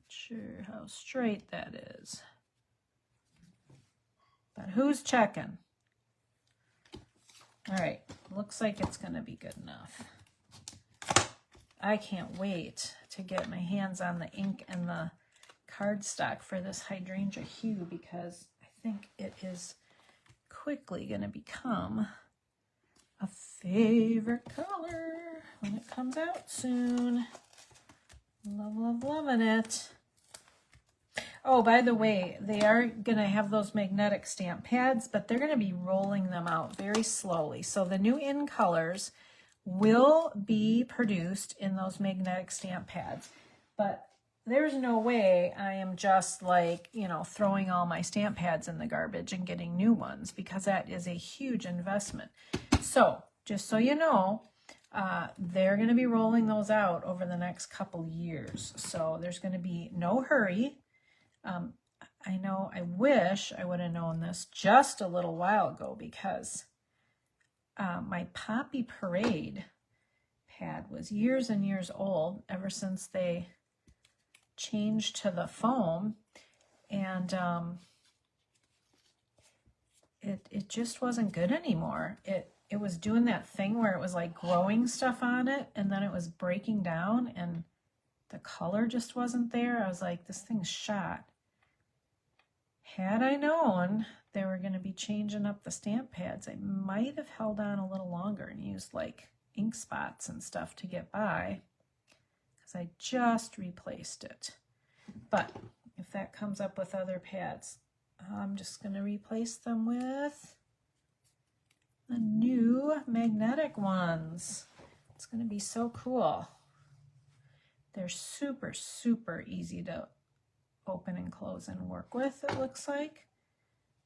sure how straight that is. But who's checking? All right, looks like it's going to be good enough. I can't wait to get my hands on the ink and the cardstock for this hydrangea hue, because I think it is quickly going to become a favorite color when it comes out soon. Love, love, loving it. Oh, by the way, they are going to have those magnetic stamp pads, but they're going to be rolling them out very slowly. So the new in colors will be produced in those magnetic stamp pads, but there's no way I am just like, you know, throwing all my stamp pads in the garbage and getting new ones, because that is a huge investment. So just so you know, they're going to be rolling those out over the next couple years. So there's going to be no hurry. I know, I wish I would have known this just a little while ago, because my Poppy Parade pad was years and years old, ever since they changed to the foam, and it just wasn't good anymore. It was doing that thing where it was like growing stuff on it, and then it was breaking down, and the color just wasn't there. I was like, this thing's shot. Had I known they were going to be changing up the stamp pads, I might have held on a little longer and used like ink spots and stuff to get by, because I just replaced it. But if that comes up with other pads, I'm just going to replace them with the new magnetic ones. It's going to be so cool. They're super, super easy to open and close and work with, it looks like.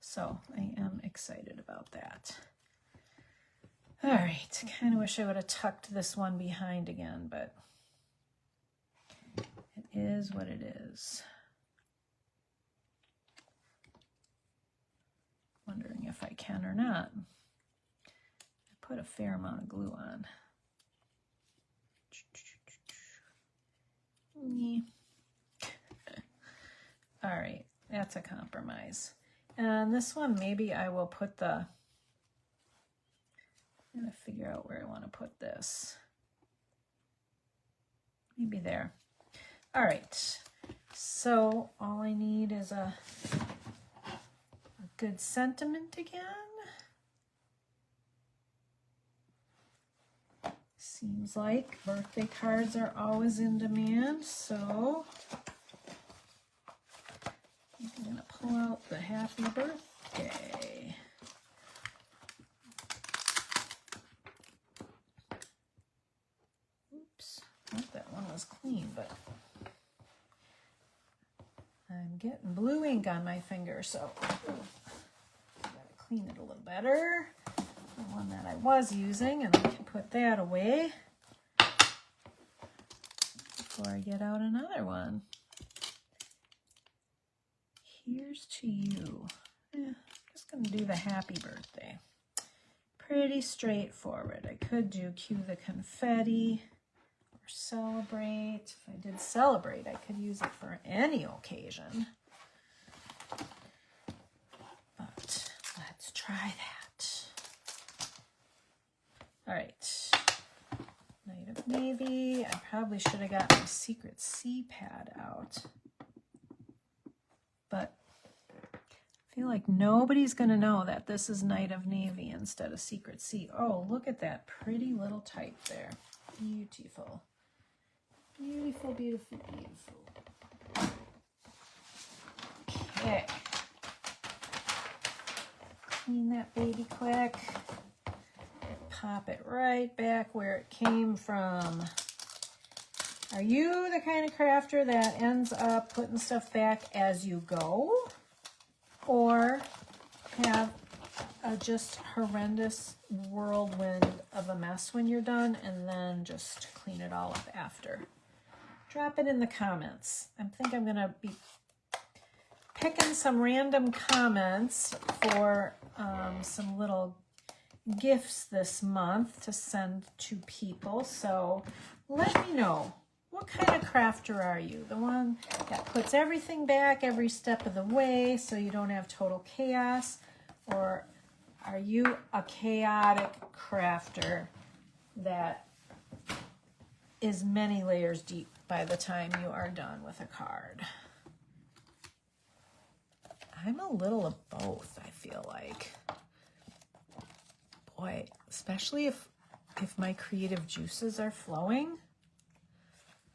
So I am excited about that. All right, kind of wish I would have tucked this one behind again, but it is what it is. Wondering if I can or not. I put a fair amount of glue on. All right, that's a compromise. And this one, maybe I will put the, I'm gonna figure out where I want to put this. Maybe there. All right, so all I need is a good sentiment again. Seems like birthday cards are always in demand, so I'm gonna pull out the happy birthday. Oops, I thought that one was clean, but I'm getting blue ink on my finger, so I gotta clean it a little better. The one that I was using, and I can put that away before I get out another one. Here's to you. I'm just going to do the happy birthday. Pretty straightforward. I could do cue the confetti or celebrate. If I did celebrate, I could use it for any occasion. But let's try that. All right. Night of Navy. I probably should have got my secret C pad out. But I feel like nobody's going to know that this is Night of Navy instead of Secret C. Oh, look at that pretty little type there. Beautiful. Beautiful, beautiful, beautiful. Okay. Clean that baby quick. Pop it right back where it came from. Are you the kind of crafter that ends up putting stuff back as you go? Or have a just horrendous whirlwind of a mess when you're done and then just clean it all up after? Drop it in the comments. I think I'm going to be picking some random comments for some little gifts this month to send to people. So let me know. What kind of crafter are you? The one that puts everything back every step of the way so you don't have total chaos? Or are you a chaotic crafter that is many layers deep by the time you are done with a card? I'm a little of both, I feel like. Boy, especially if my creative juices are flowing,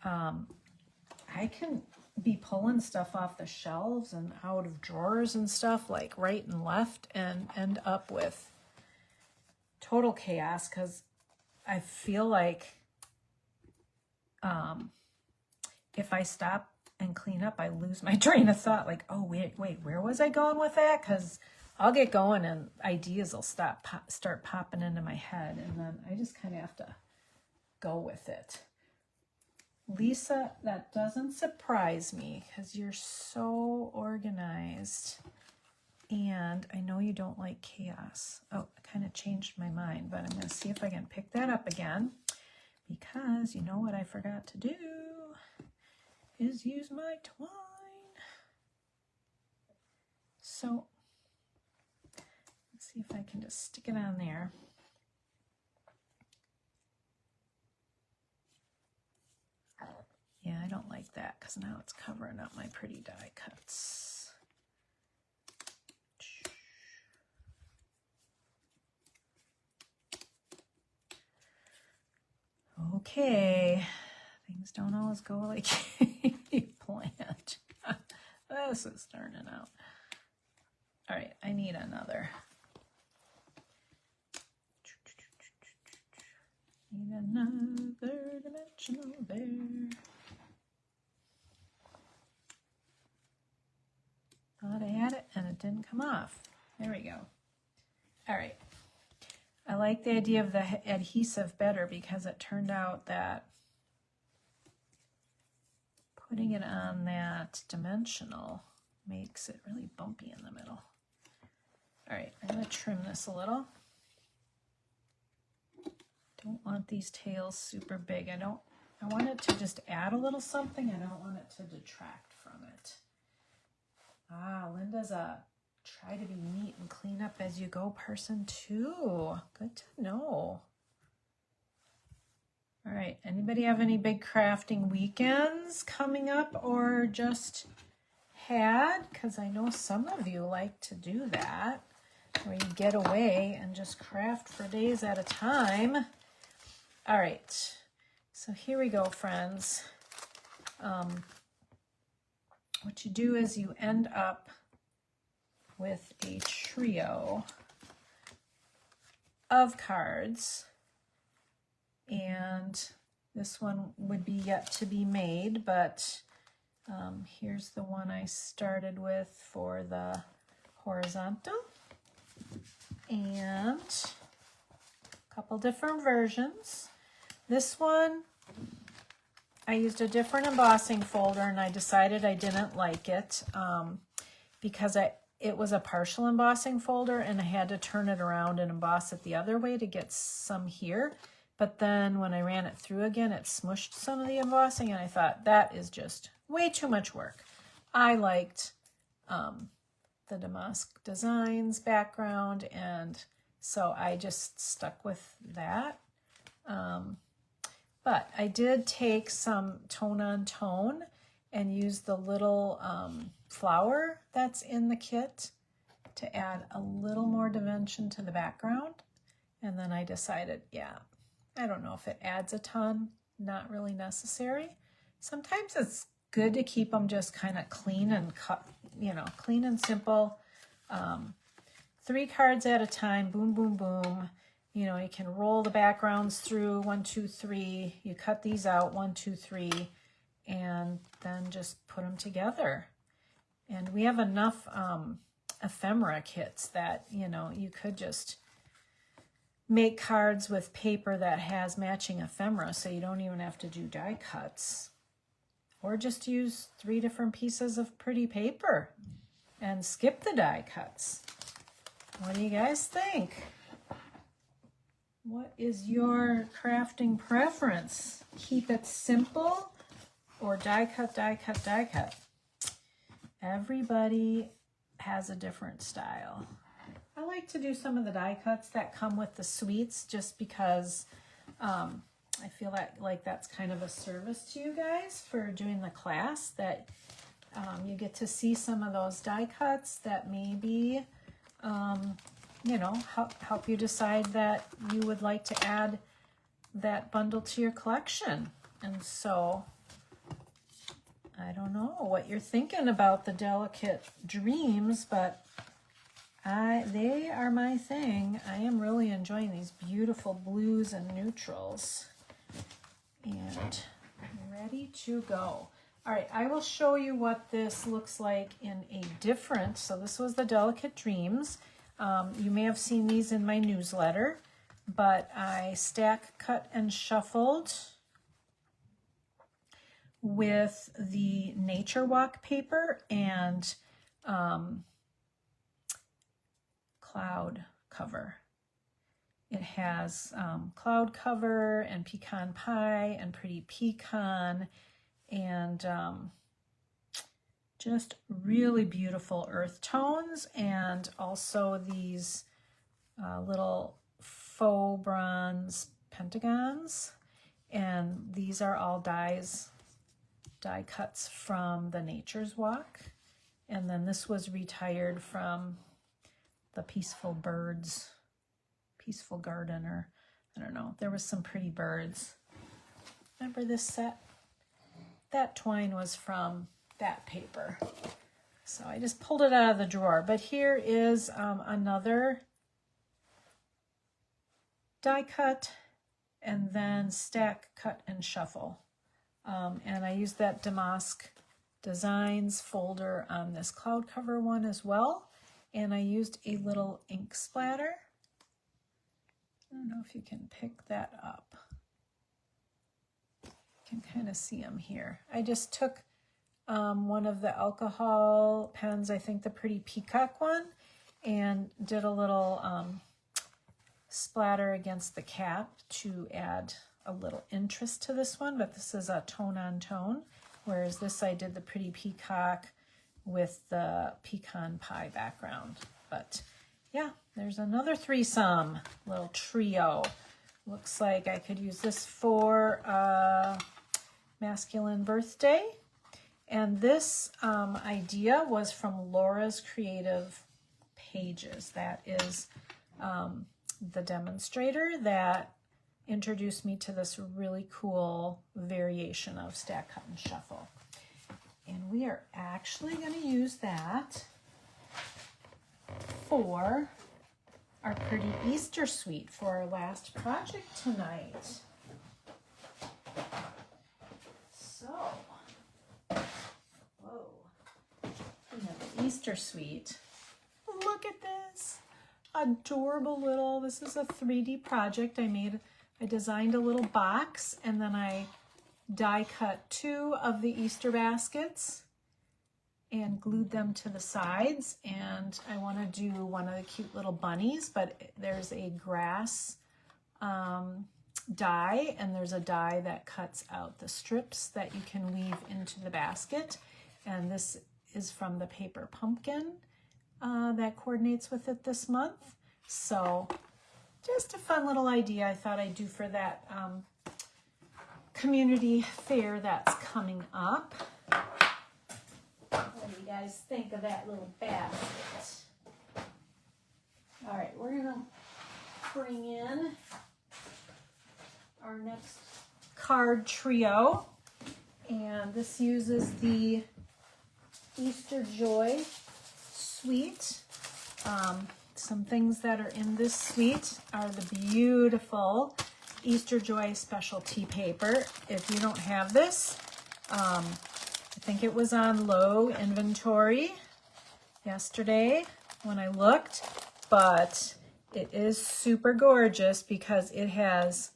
I can be pulling stuff off the shelves and out of drawers and stuff like right and left and end up with total chaos because I feel like if I stop and clean up, I lose my train of thought. Like, oh, wait, where was I going with that? Because I'll get going and ideas will start popping into my head, and then I just kind of have to go with it. Lisa, that doesn't surprise me because you're so organized. And I know you don't like chaos. Oh, I kind of changed my mind, but I'm going to see if I can pick that up again because you know what I forgot to do is use my twine. So let's see if I can just stick it on there. Yeah, I don't like that because now it's covering up my pretty die cuts. Okay, things don't always go like you planned. This is turning out. All right, I need another. Need another dimensional there. Thought I had it and it didn't come off. There we go. All right. I like the idea of the adhesive better because it turned out that putting it on that dimensional makes it really bumpy in the middle. All right, I'm going to trim this a little. Don't want these tails super big. I want it to just add a little something. I don't want it to detract from it. Ah, Linda's a try to be neat and clean up as you go person too. Good to know. All right, anybody have any big crafting weekends coming up or just had? Because I know some of you like to do that, where you get away and just craft for days at a time. All right, so here we go, friends. What you do is you end up with a trio of cards. And this one would be yet to be made, but here's the one I started with for the horizontal. And a couple different versions. This one, I used a different embossing folder and I decided I didn't like it because it was a partial embossing folder and I had to turn it around and emboss it the other way to get some here. But then when I ran it through again, it smushed some of the embossing and I thought that is just way too much work. I liked the Damask Designs background, and so I just stuck with that. But I did take some tone on tone and use the little flower that's in the kit to add a little more dimension to the background. And then I decided, yeah, I don't know if it adds a ton, not really necessary. Sometimes it's good to keep them just kind of clean and cut, clean and simple. 3 cards at a time, boom, boom, boom. You can roll the backgrounds through 1, 2, 3. You cut these out 1, 2, 3, and then just put them together. And we have enough ephemera kits that, you could just make cards with paper that has matching ephemera, so you don't even have to do die cuts. Or just use 3 different pieces of pretty paper and skip the die cuts. What do you guys think? What is your crafting preference? Keep it simple or die cut, die cut, die cut? Everybody has a different style. I like to do some of the die cuts that come with the sweets just because I feel like that's kind of a service to you guys for doing the class, that you get to see some of those die cuts that maybe, help you decide that you would like to add that bundle to your collection. And so I don't know what you're thinking about the Delicate Dreams, but they are my thing. I am really enjoying these beautiful blues and neutrals. And ready to go. All right, I will show you what this looks like in a different, so this was the Delicate Dreams. You may have seen these in my newsletter, but I stack, cut, and shuffled with the Nature Walk paper and cloud cover. It has cloud cover and pecan pie and pretty pecan and just really beautiful earth tones, and also these little faux bronze pentagons. And these are all die cuts from the Nature's Walk. And then this was retired from the Peaceful Birds, Peaceful Garden, or I don't know. There was some pretty birds. Remember this set? That twine was from that paper. So I just pulled it out of the drawer. But here is another die cut and then stack, cut, and shuffle. And I used that Damask Designs folder on this cloud cover one as well. And I used a little ink splatter. I don't know if you can pick that up. You can kind of see them here. I just took one of the alcohol pens, I think the Pretty Peacock one, and did a little splatter against the cap to add a little interest to this one, but this is a tone on tone, whereas this I did the Pretty Peacock with the pecan pie background. But yeah, there's another threesome, little trio. Looks like I could use this for a masculine birthday. And this idea was from Laura's Creative Pages. That is the demonstrator that introduced me to this really cool variation of stack, cut, and shuffle. And we are actually going to use that for our pretty Easter suite for our last project tonight. So, whoa, we have the Easter suite. Look at this. Adorable little, this is a 3D project I designed a little box, and then I die cut 2 of the Easter baskets and glued them to the sides. And I want to do one of the cute little bunnies, but there's a grass die, and there's a die that cuts out the strips that you can weave into the basket. And this is from the paper pumpkin that coordinates with it this month. So just a fun little idea I thought I'd do for that community fair that's coming up. What do you guys think of that little basket? All right, we're gonna bring in our next card trio, and this uses the Easter Joy suite. Some things that are in this suite are the beautiful Easter Joy specialty paper. If you don't have this, I think it was on low inventory yesterday when I looked, but it is super gorgeous because it has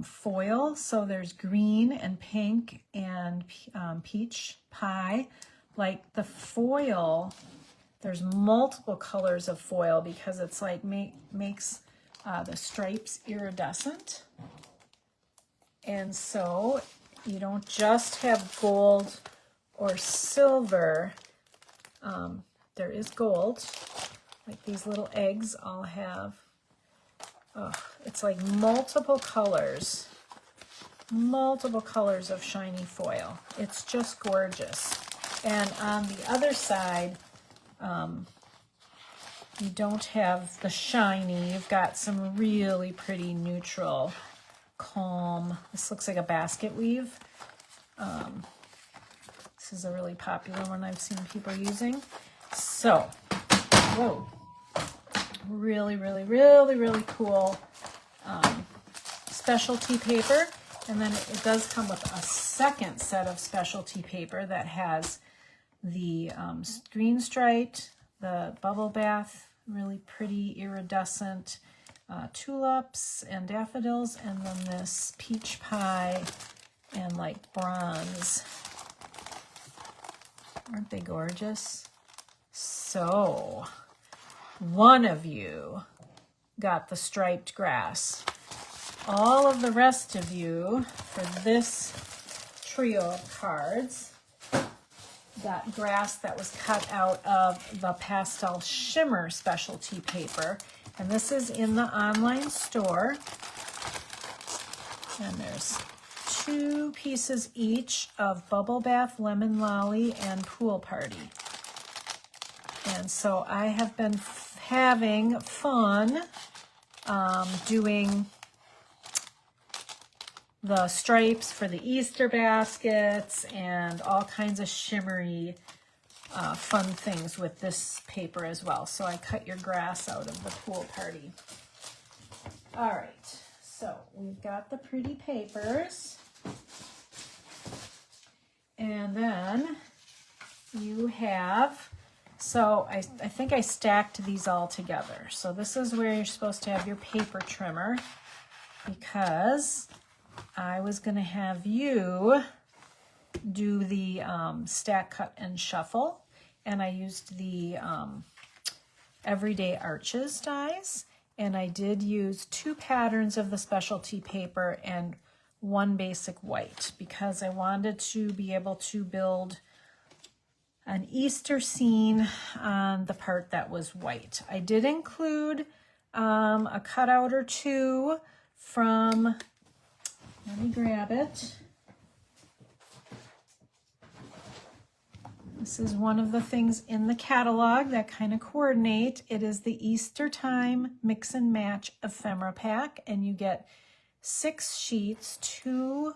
foil. So there's green and pink and peach pie. Like the foil, there's multiple colors of foil because it's like makes the stripes iridescent. And so you don't just have gold or silver. There is gold. Like these little eggs all have, it's like multiple colors of shiny foil. It's just gorgeous. And on the other side, you don't have the shiny. You've got some really pretty neutral, calm. This looks like a basket weave. This is a really popular one I've seen people using. So, whoa, really, really, really, really cool specialty paper. And then it does come with a second set of specialty paper that has the green striped, the bubble bath, really pretty iridescent tulips and daffodils, and then this peach pie and like bronze. Aren't they gorgeous? So, one of you got the striped grass. All of the rest of you, for this trio of cards, got grass that was cut out of the pastel shimmer specialty paper. And this is in the online store. And there's 2 pieces each of Bubble Bath, Lemon Lolly, and Pool Party. And so I have been having fun doing the stripes for the Easter baskets and all kinds of shimmery fun things with this paper as well. So I cut your grass out of the pool party. All right, so we've got the pretty papers. And then you have, so I think I stacked these all together. So this is where you're supposed to have your paper trimmer, because I was going to have you do the stack, cut, and shuffle. And I used the Everyday Arches dies. And I did use 2 patterns of the specialty paper and 1 basic white, because I wanted to be able to build an Easter scene on the part that was white. I did include a cutout or 2 from, let me grab it. This is one of the things in the catalog that kind of coordinate. It is the Easter Time Mix and Match Ephemera Pack, and you get 6 sheets, 2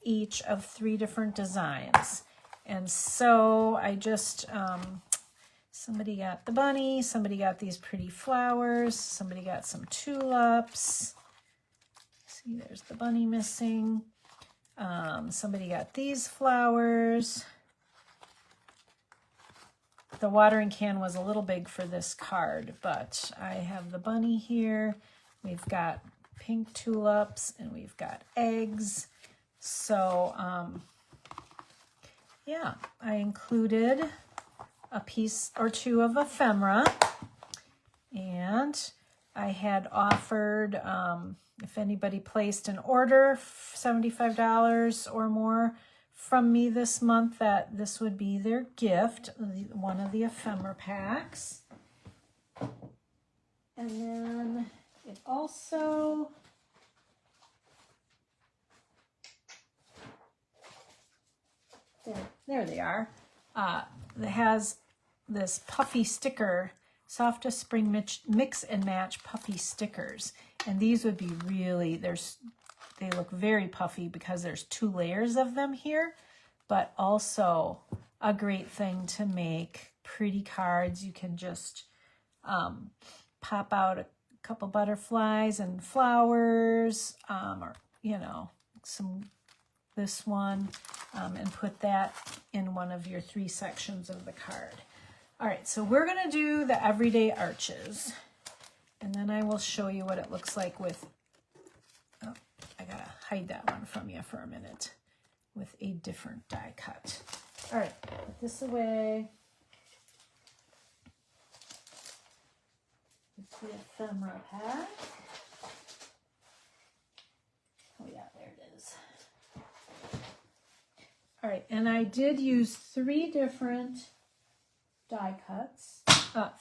each of 3 different designs. And so I just, somebody got the bunny, somebody got these pretty flowers, somebody got some tulips. See, there's the bunny missing. Somebody got these flowers. The watering can was a little big for this card, but I have the bunny here. We've got pink tulips and we've got eggs. So, yeah, I included a piece or 2 of ephemera, and I had offered, if anybody placed an order, $75 or more from me this month, that this would be their gift, one of the ephemera packs. And then it also, there they are. It has this puffy sticker, Softest Spring Mix and Match puffy stickers. And these would be really, they look very puffy because there's 2 layers of them here, but also a great thing to make pretty cards. You can just pop out a couple butterflies and flowers, or, you know, this one, and put that in one of your 3 sections of the card. All right, so we're gonna do the Everyday Arches, and then I will show you what it looks like with, oh, I gotta hide that one from you for a minute, with a different die cut. All right, put this away. It's the ephemera pack. Oh yeah, there it is. All right, and I did use 3 different die cuts,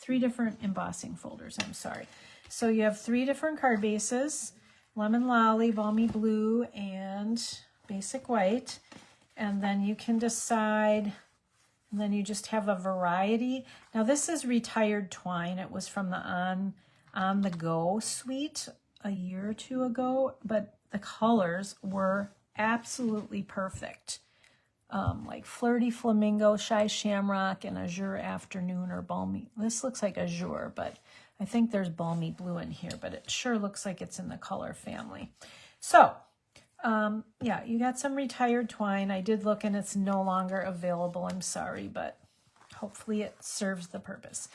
3 different embossing folders, I'm sorry. So you have 3 different card bases, Lemon Lolly, Balmy Blue, and Basic White. And then you can decide, and then you just have a variety. Now this is retired twine. It was from the On the Go suite a year or 2 ago, but the colors were absolutely perfect. Like Flirty Flamingo, Shy Shamrock, and Azure Afternoon, or Balmy. This looks like Azure, but I think there's Balmy Blue in here, but it sure looks like it's in the color family. So, yeah, you got some retired twine. I did look and it's no longer available. I'm sorry, but hopefully it serves the purpose.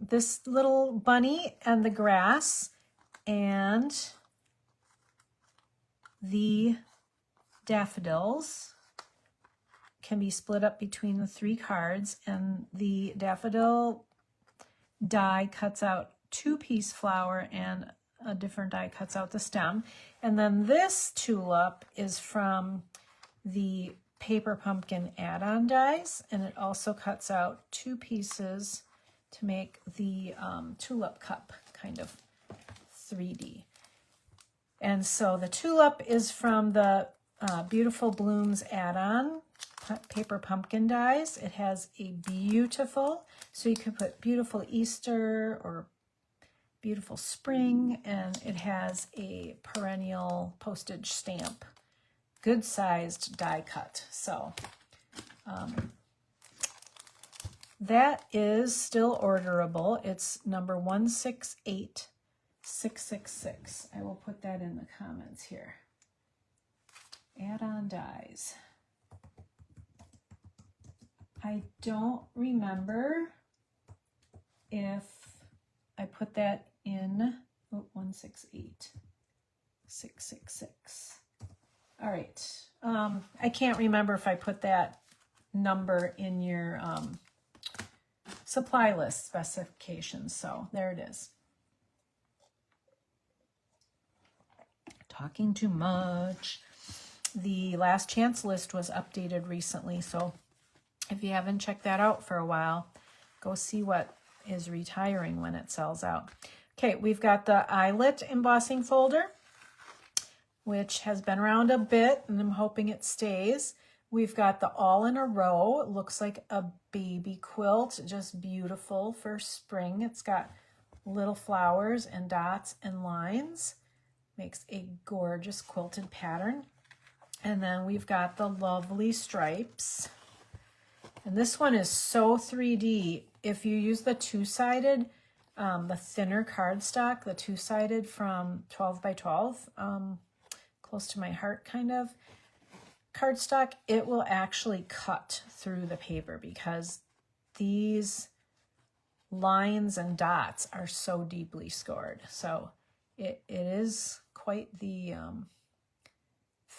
This little bunny and the grass and the daffodils can be split up between the 3 cards, and the daffodil die cuts out 2-piece flower and a different die cuts out the stem. And then this tulip is from the Paper Pumpkin add-on dies, and it also cuts out 2 pieces to make the tulip cup, kind of 3D. And so the tulip is from the Beautiful Blooms add-on Paper Pumpkin dies. It has a beautiful, so you could put beautiful Easter or beautiful spring, and it has a perennial postage stamp, good sized die cut. So that is still orderable. It's number 168666. I will put that in the comments here. Add-on dies. I don't remember if I put that in 168666. All right. I can't remember if I put that number in your supply list specifications. So there it is. Talking too much. The last chance list was updated recently, so if you haven't checked that out for a while, go see what is retiring when it sells out. Okay, we've got the eyelet embossing folder, which has been around a bit, and I'm hoping it stays. We've got the all in a row. It looks like a baby quilt, just beautiful for spring. It's got little flowers and dots and lines. Makes a gorgeous quilted pattern. And then we've got the lovely stripes. And this one is so 3D. If you use the two-sided, the thinner cardstock, the two-sided from 12 by 12, close to my heart kind of cardstock, it will actually cut through the paper because these lines and dots are so deeply scored. So it is quite the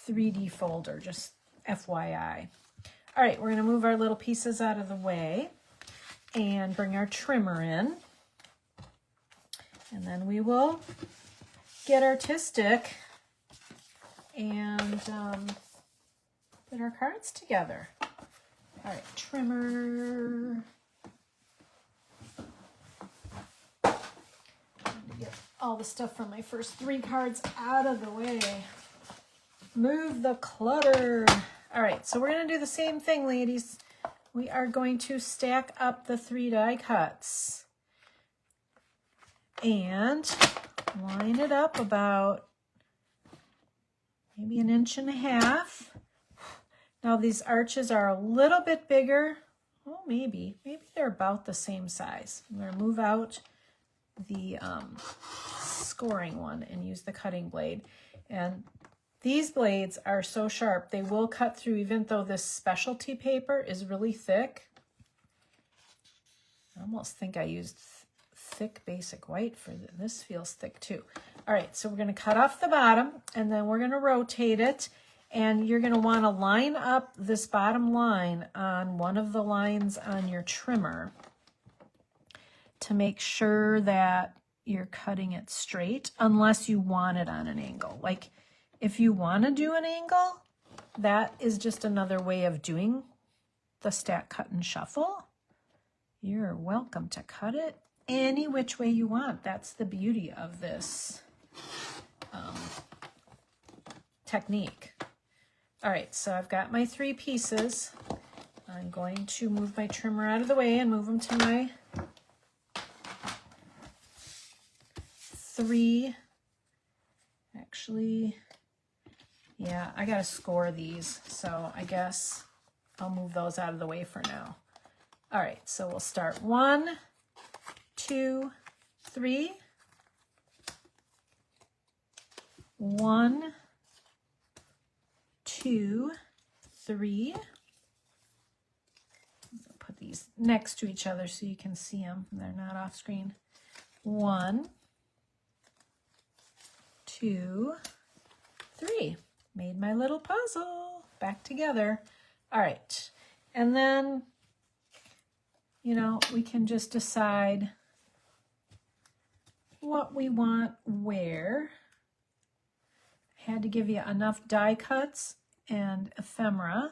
3D folder, just FYI. All right, we're going to move our little pieces out of the way and bring our trimmer in. And then we will get artistic and put our cards together. All right, trimmer. Get all the stuff from my first 3 cards out of the way. Move the clutter. All right, so we're going to do the same thing, ladies. We are going to stack up the 3 die cuts and line it up about maybe 1.5 inches. Now these arches are a little bit bigger. Well, maybe they're about the same size. I'm going to move out the scoring one and use the cutting blade. And these blades are so sharp, they will cut through even though this specialty paper is really thick. I almost think I used thick basic white for this. This feels thick too. All right, so we're going to cut off the bottom and then we're going to rotate it. And you're going to want to line up this bottom line on one of the lines on your trimmer to make sure that you're cutting it straight, unless you want it on an angle. Like if you want to do an angle, that is just another way of doing the stack, cut, and shuffle. You're welcome to cut it any which way you want. That's the beauty of this technique. All right, so I've got my 3 pieces. I'm going to move my trimmer out of the way and move them to my 3. Actually, yeah, I got to score these, so I guess I'll move those out of the way for now. All right, so we'll start 1, 2, 3. 1, 2, 3. Put these next to each other so you can see them. They're not off screen. 1, 2, 3. Made my little puzzle back together. All right. And then, you know, we can just decide what we want where. Had to give you enough die cuts and ephemera.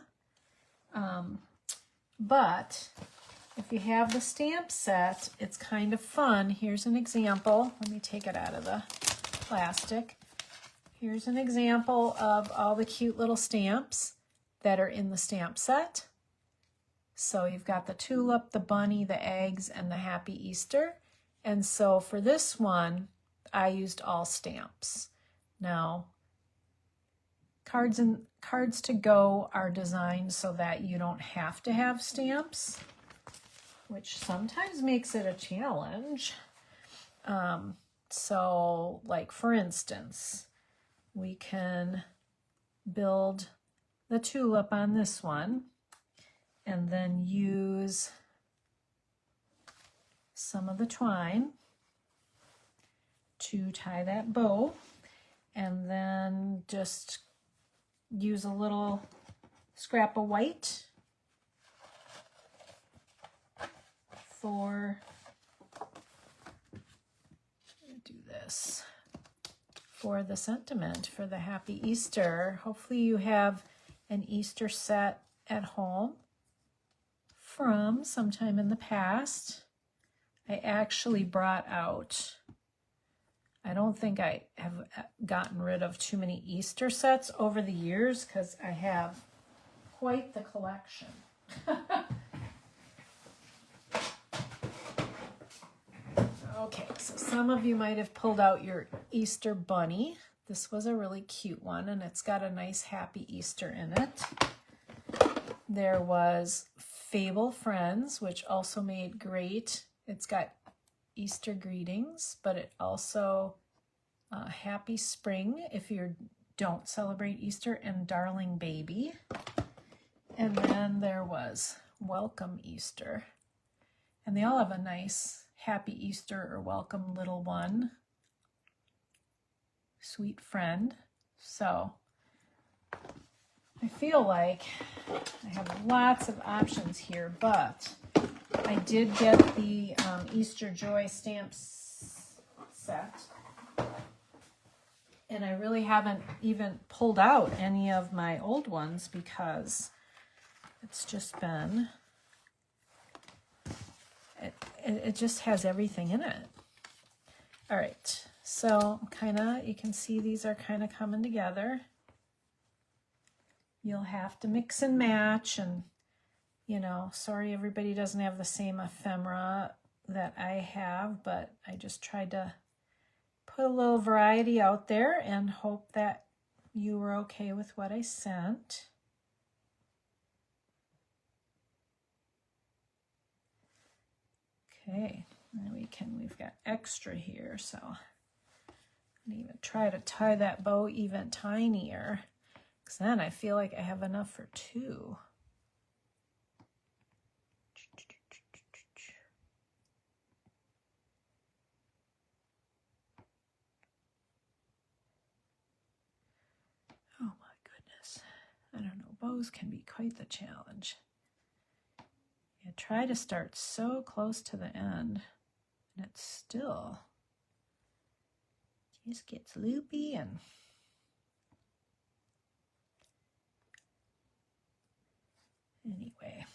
But if you have the stamp set, it's kind of fun. Here's an example. Let me take it out of the plastic. Here's an example of all the cute little stamps that are in the stamp set. So you've got the tulip, the bunny, the eggs, and the happy Easter. And so for this one, I used all stamps. Now, cards to go are designed so that you don't have to have stamps, which sometimes makes it a challenge. So like for instance, we can build the tulip on this one and then use some of the twine to tie that bow, and then just use a little scrap of white for, do this, for the sentiment, for the Happy Easter. Hopefully you have an Easter set at home from sometime in the past. I actually brought out, I don't think I have gotten rid of too many Easter sets over the years because I have quite the collection. Okay, so some of you might have pulled out your Easter bunny. This was a really cute one, and it's got a nice Happy Easter in it. There was Fable Friends, which also made great. It's got Easter greetings, but it also Happy Spring if you don't celebrate Easter, and Darling Baby. And then there was Welcome Easter. And they all have a nice Happy Easter or Welcome Little One. Sweet Friend. So I feel like I have lots of options here, but I did get the Easter Joy stamps set, and I really haven't even pulled out any of my old ones because it's just been, it just has everything in it. All right, so you can see these are kind of coming together. You'll have to mix and match, and sorry everybody doesn't have the same ephemera that I have, but I just tried to put a little variety out there and hope that you were okay with what I sent. Okay, now we've got extra here, so I'm gonna even try to tie that bow even tinier, because then I feel like I have enough for two. Oh my goodness. I don't know, bows can be quite the challenge. You try to start so close to the end, and it still just gets loopy. And anyway,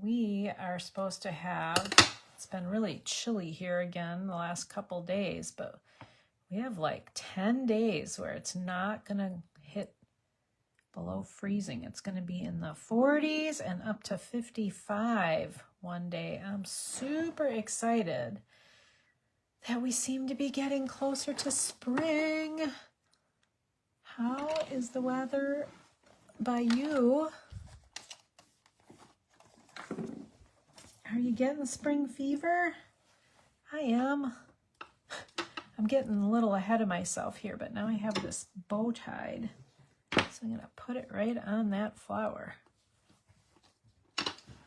we are supposed to have, it's been really chilly here again the last couple days, but we have like 10 days where it's not gonna hit below freezing. It's gonna be in the 40s and up to 55 one day. I'm super excited that we seem to be getting closer to spring. How is the weather by you? Are you getting spring fever? I am. I'm getting a little ahead of myself here, but now I have this bow tied. So I'm going to put it right on that flower.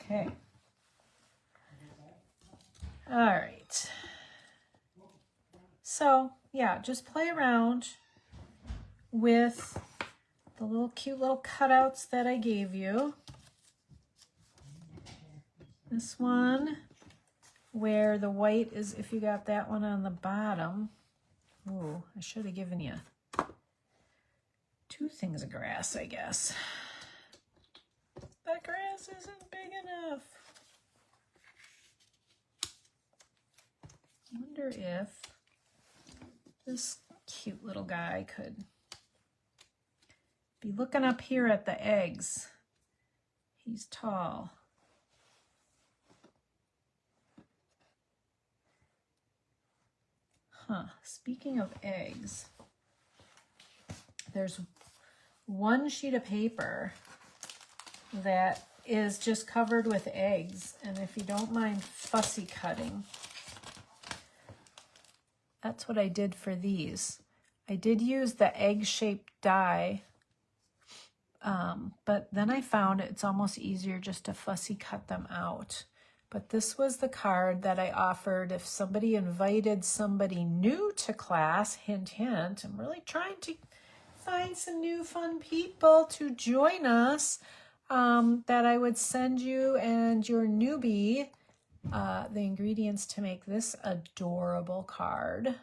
Okay. All right. So, yeah, just play around with the little cute little cutouts that I gave you. This one, where the white is, if you got that one on the bottom. Ooh, I should have given you two things of grass, I guess. That grass isn't big enough. I wonder if this cute little guy could be looking up here at the eggs. He's tall. Huh, speaking of eggs, there's one sheet of paper that is just covered with eggs, and if you don't mind fussy cutting, that's what I did for these. I did use the egg-shaped die, but then I found it's almost easier just to fussy cut them out. But this was the card that I offered if somebody invited somebody new to class, hint, hint. I'm really trying to find some new fun people to join us, that I would send you and your newbie the ingredients to make this adorable card.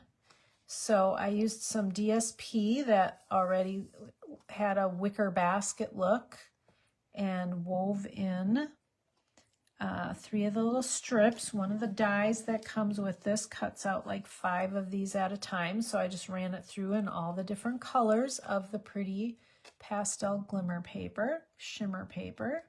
So I used some DSP that already had a wicker basket look and wove in 3 of the little strips. One of the dies that comes with this cuts out like 5 of these at a time. So I just ran it through in all the different colors of the pretty pastel glimmer paper, shimmer paper.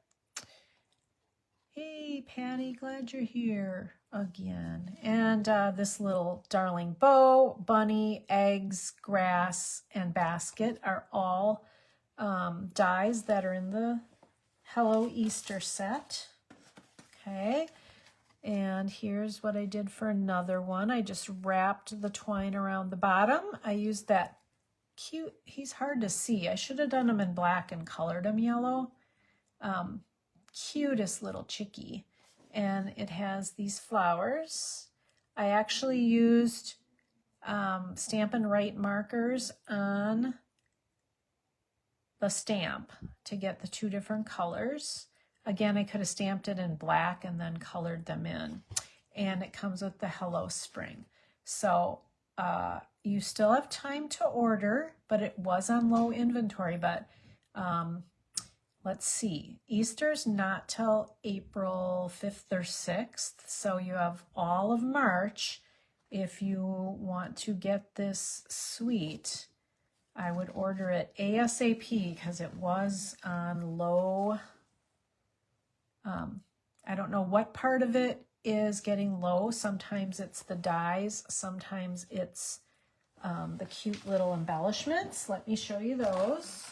Hey, Patty, glad you're here again. And this little darling bow, bunny, eggs, grass, and basket are all dies that are in the Hello Easter set. Okay, and here's what I did for another one. I just wrapped the twine around the bottom. I used that cute, he's hard to see. I should have done him in black and colored him yellow. Cutest little chickie. And it has these flowers. I actually used Stampin' Write markers on the stamp to get the 2 different colors. Again, I could have stamped it in black and then colored them in. And it comes with the Hello Spring. So you still have time to order, but it was on low inventory. But let's see, Easter's not till April 5th or 6th. So you have all of March. If you want to get this sweet, I would order it ASAP because it was on low. I don't know what part of it is getting low. Sometimes it's the dies, sometimes it's the cute little embellishments. Let me show you those.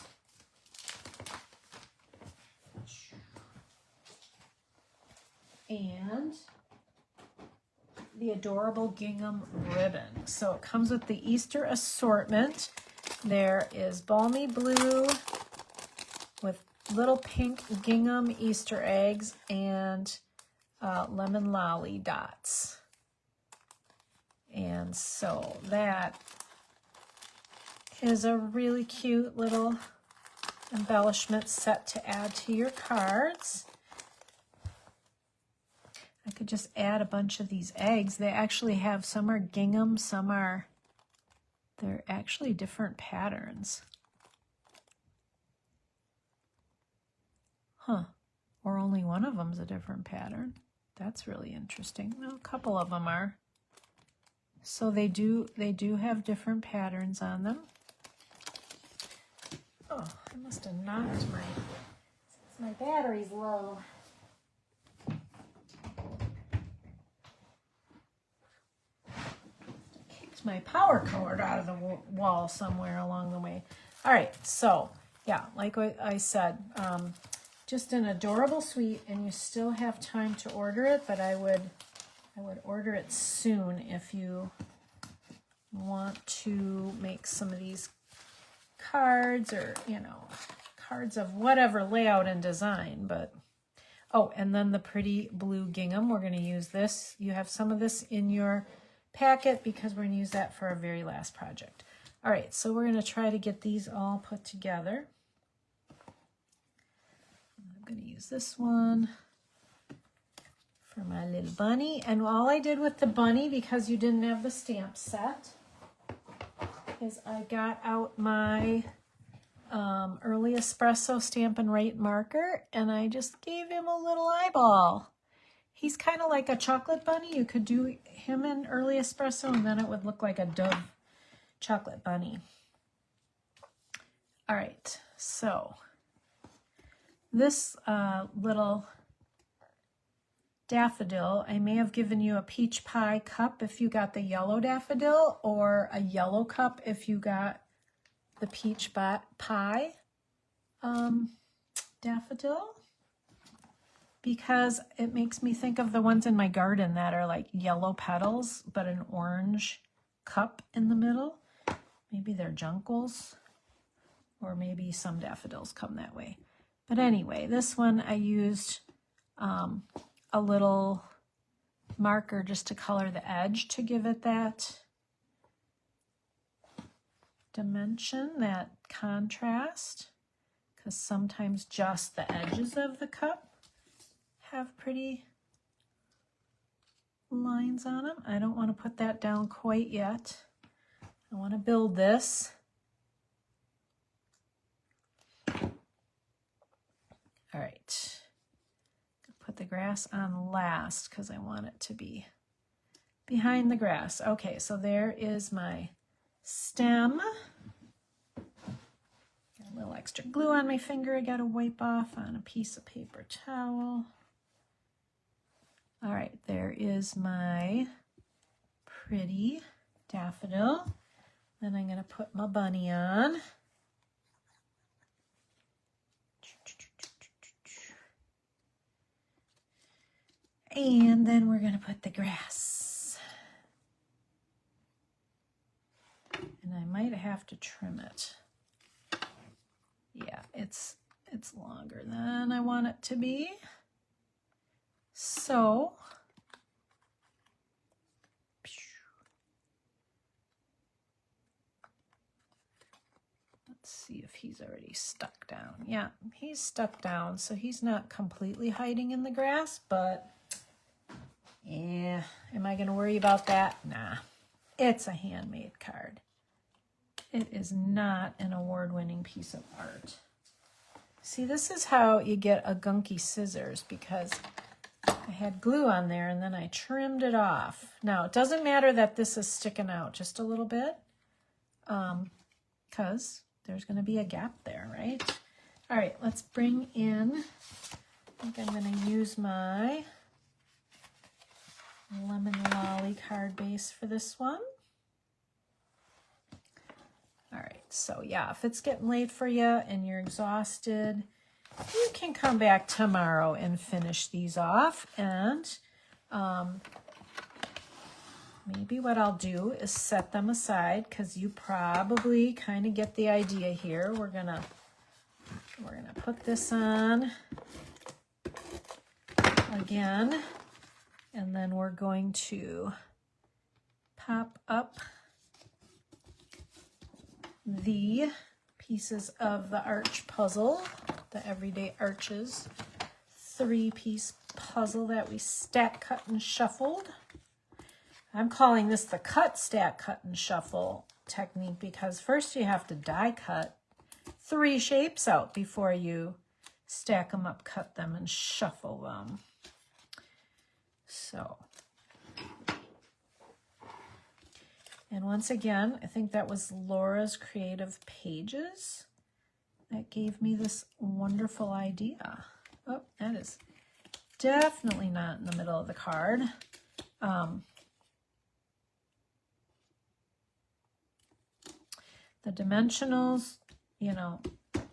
And the adorable gingham ribbon. So it comes with the Easter assortment. There is balmy blue with little pink gingham Easter eggs and lemon lolly dots. And so that is a really cute little embellishment set to add to your cards. I could just add a bunch of these eggs. They actually have, some are gingham, some are, they're actually different patterns. Huh, or only one of them's a different pattern. That's really interesting. No, a couple of them are. So they do have different patterns on them. Oh, I must have knocked my battery's low. Kicked my power cord out of the wall somewhere along the way. All right, so yeah, like I said, just an adorable sweet, and you still have time to order it, but I would order it soon if you want to make some of these cards, or cards of whatever layout and design. But oh, and then the pretty blue gingham, we're going to use this. You have some of this in your packet because we're going to use that for our very last project. All right, so we're going to try to get these all put together. I'm going to use this one for my little bunny. And all I did with the bunny, because you didn't have the stamp set, is I got out my early espresso Stampin' Write marker, and I just gave him a little eyeball. He's kind of like a chocolate bunny. You could do him in early espresso, and then it would look like a Dove chocolate bunny. All right, so this little daffodil, I may have given you a peach pie cup if you got the yellow daffodil, or a yellow cup if you got the peach pie daffodil, because it makes me think of the ones in my garden that are like yellow petals but an orange cup in the middle. Maybe they're jonquils, or maybe some daffodils come that way. But anyway, this one I used a little marker just to color the edge to give it that dimension, that contrast, because sometimes just the edges of the cup have pretty lines on them. I don't want to put that down quite yet. I want to build this. All right. Put the grass on last because I want it to be behind the grass. Okay, so there is my stem. Got a little extra glue on my finger I gotta wipe off on a piece of paper towel. All right, there is my pretty daffodil. Then I'm gonna put my bunny on. And then we're going to put the grass. And I might have to trim it. Yeah, it's longer than I want it to be. So, let's see if he's already stuck down. Yeah, he's stuck down, so he's not completely hiding in the grass, but yeah, am I going to worry about that? Nah, it's a handmade card. It is not an award-winning piece of art. See, this is how you get a gunky scissors, because I had glue on there and then I trimmed it off. Now, it doesn't matter that this is sticking out just a little bit, because there's going to be a gap there, right? All right, let's bring in, I think I'm going to use my Lemon Lolly card base for this one. All right, so yeah, if it's getting late for you and you're exhausted, you can come back tomorrow and finish these off. And maybe what I'll do is set them aside, because you probably kind of get the idea here. We're gonna put this on again. And then we're going to pop up the pieces of the arch puzzle, the Everyday Arches 3-piece puzzle that we stack, cut, and shuffled. I'm calling this the cut, stack, cut, and shuffle technique, because first you have to die cut 3 shapes out before you stack them up, cut them, and shuffle them. So, and once again, I think that was Laura's Creative Pages that gave me this wonderful idea. Oh, that is definitely not in the middle of the card. The dimensionals, you know,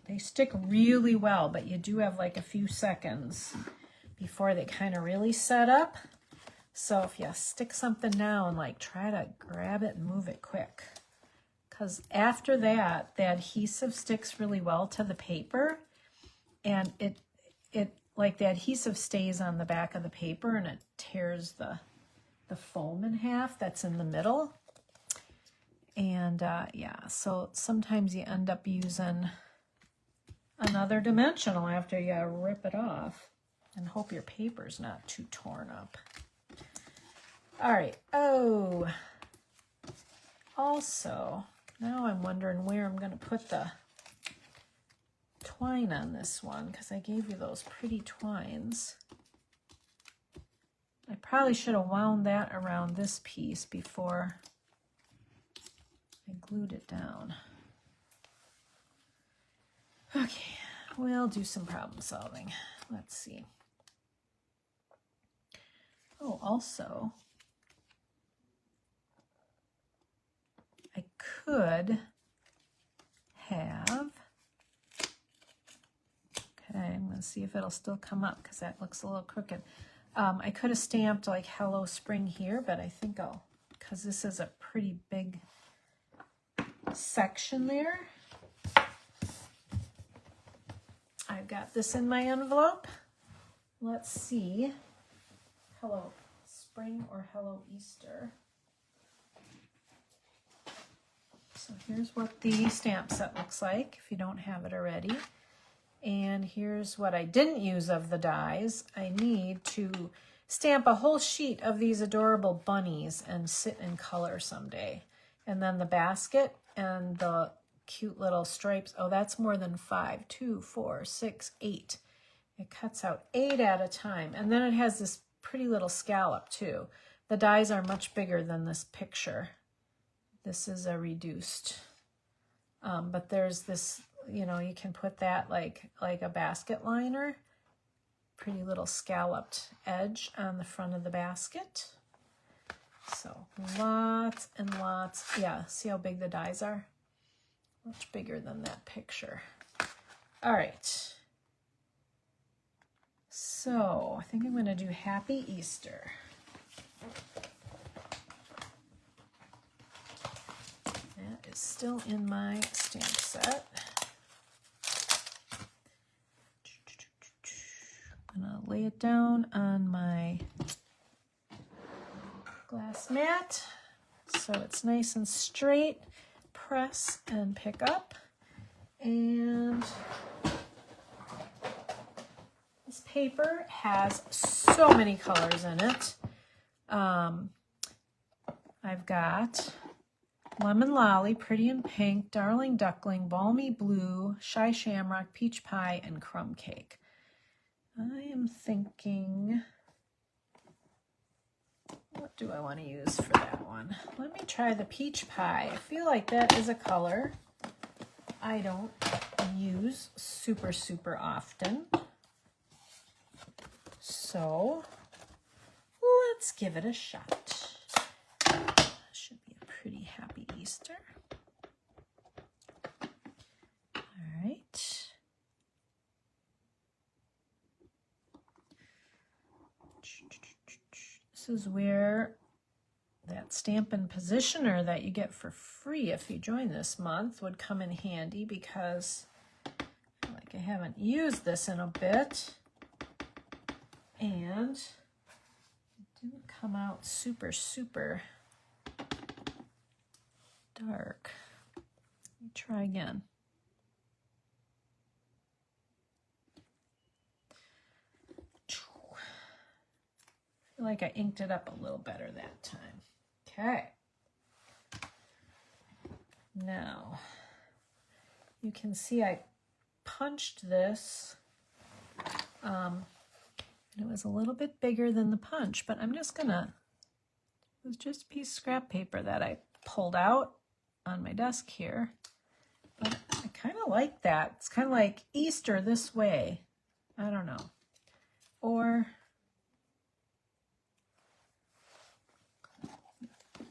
they stick really well, but you do have like a few seconds before they kind of really set up. So if you stick something down, like try to grab it and move it quick. Because after that, the adhesive sticks really well to the paper, and it like the adhesive stays on the back of the paper and it tears the foam in half that's in the middle. And yeah, so sometimes you end up using another dimensional after you rip it off, and hope your paper's not too torn up. All right. Oh, also, now I'm wondering where I'm going to put the twine on this one, because I gave you those pretty twines. I probably should have wound that around this piece before I glued it down. Okay, we'll do some problem solving. Let's see. Oh, also, I could have, okay, I'm going to see if it'll still come up because that looks a little crooked. I could have stamped like Hello Spring here, but I think I'll, because this is a pretty big section there. I've got this in my envelope. Let's see. Hello Spring or Hello Easter. So here's what the stamp set looks like if you don't have it already. And here's what I didn't use of the dies. I need to stamp a whole sheet of these adorable bunnies and sit in color someday. And then the basket and the cute little stripes. Oh, that's more than 5. 2, 4, 6, 8. It cuts out 8 at a time. And then it has this pretty little scallop too. The dies are much bigger than this picture. This is a reduced, but there's this, you know, you can put that like a basket liner. Pretty little scalloped edge on the front of the basket. So lots and lots. Yeah, see how big the dies are? Much bigger than that picture. All right. So I think I'm going to do Happy Easter. That is still in my stamp set. I'm going to lay it down on my glass mat so it's nice and straight. Press and pick up. And this paper has so many colors in it. I've got Lemon Lolly, Pretty in Pink, Darling Duckling, Balmy Blue, Shy Shamrock, Peach Pie, and Crumb Cake. I am thinking, what do I want to use for that one? Let me try the Peach Pie. I feel like that is a color I don't use super often. So let's give it a shot. Should be a pretty Happy Easter. All right. This is where that Stampin' Positioner that you get for free if you join this month would come in handy, because I feel like I haven't used this in a bit. And it didn't come out super dark. Let me try again. I feel like I inked it up a little better that time. Okay. Now, you can see I punched this. It was a little bit bigger than the punch, but I'm just gonna, it was just a piece of scrap paper that I pulled out on my desk here. But I kind of like that. It's kind of like Easter this way. I don't know. Or,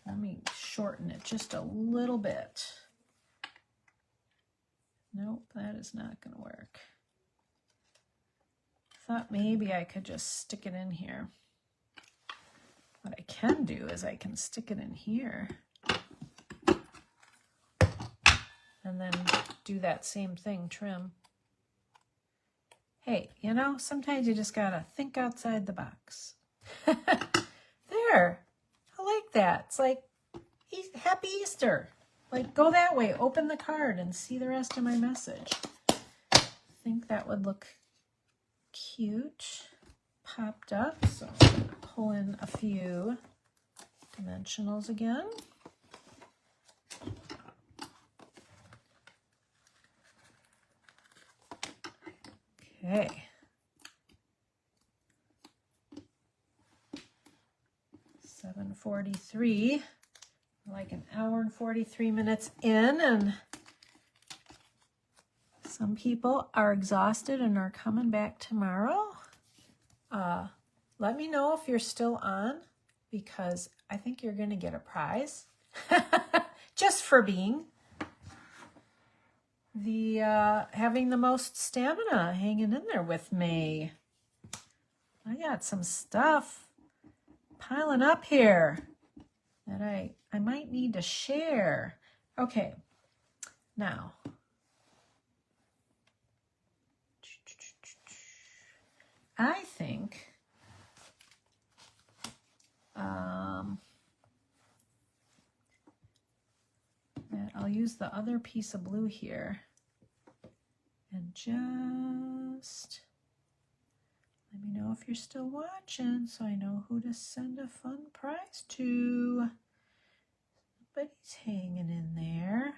let me shorten it just a little bit. Nope, that is not gonna work. Thought maybe I could just stick it in here. What I can do is I can stick it in here and then do that same thing, trim. Hey, you know, sometimes you just gotta think outside the box. There, I like that. It's like, Happy Easter. Like, go that way, open the card and see the rest of my message. I think that would look cute. Popped up, so I'm going to pull in a few dimensionals again. Okay. $7:43. Like an hour and 43 minutes in, and Some people are exhausted and are coming back tomorrow. Let me know if you're still on, because I think you're going to get a prize just for being the having the most stamina hanging in there with me. I got some stuff piling up here that I might need to share. Okay, now I think that I'll use the other piece of blue here and just let me know if you're still watching so I know who to send a fun prize to. Somebody's hanging in there.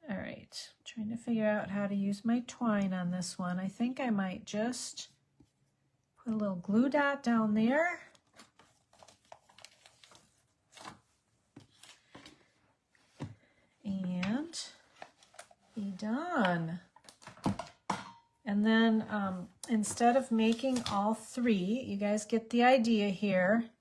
All right, trying to figure out how to use my twine on this one. I think I might just put a little glue dot down there. And be done. And then instead of making all three, you guys get the idea here.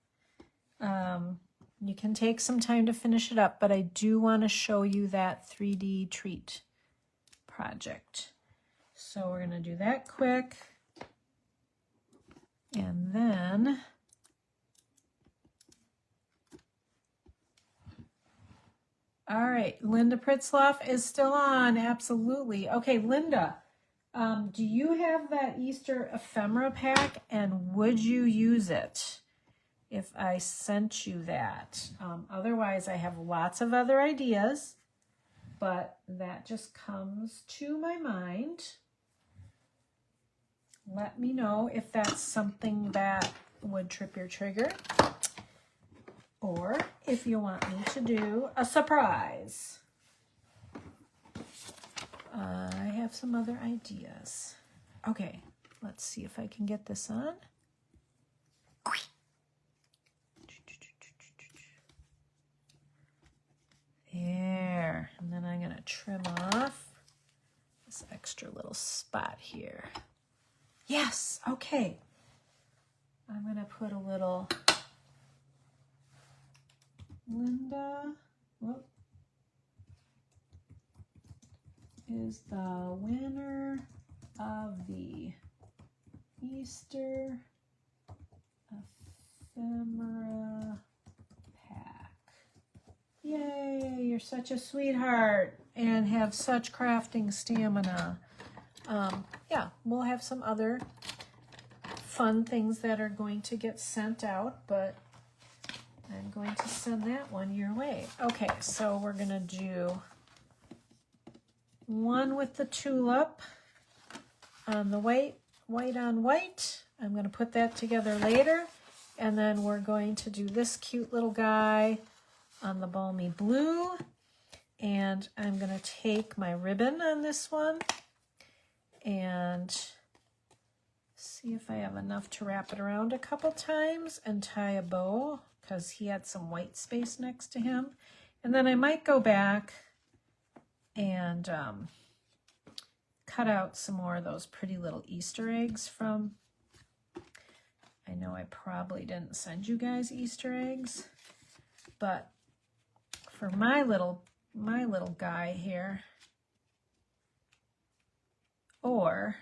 You can take some time to finish it up, but I do want to show you that 3D treat project. So we're going to do that quick. And then all right, Linda Pritzloff is still on. Absolutely. Okay, Linda, do you have that Easter ephemera pack, and would you use it if I sent you that? Otherwise, I have lots of other ideas, but that just comes to my mind. Let me know if that's something that would trip your trigger, or if you want me to do a surprise. I have some other ideas. Okay, let's see if I can get this on. There, and then I'm gonna trim off this extra little spot here. Yes, okay. I'm gonna put a little Linda, whoop, is the winner of the Easter ephemera pack. Yay, you're such a sweetheart and have such crafting stamina. Yeah, we'll have some other fun things that are going to get sent out, but I'm going to send that one your way. Okay, so we're gonna do one with the tulip on the white on white. I'm gonna put that together later. And then we're going to do this cute little guy on the balmy blue. And I'm gonna take my ribbon on this one and see if I have enough to wrap it around a couple times and tie a bow, because he had some white space next to him. And then I might go back and cut out some more of those pretty little Easter eggs from, I know I probably didn't send you guys Easter eggs, but for my little guy here, or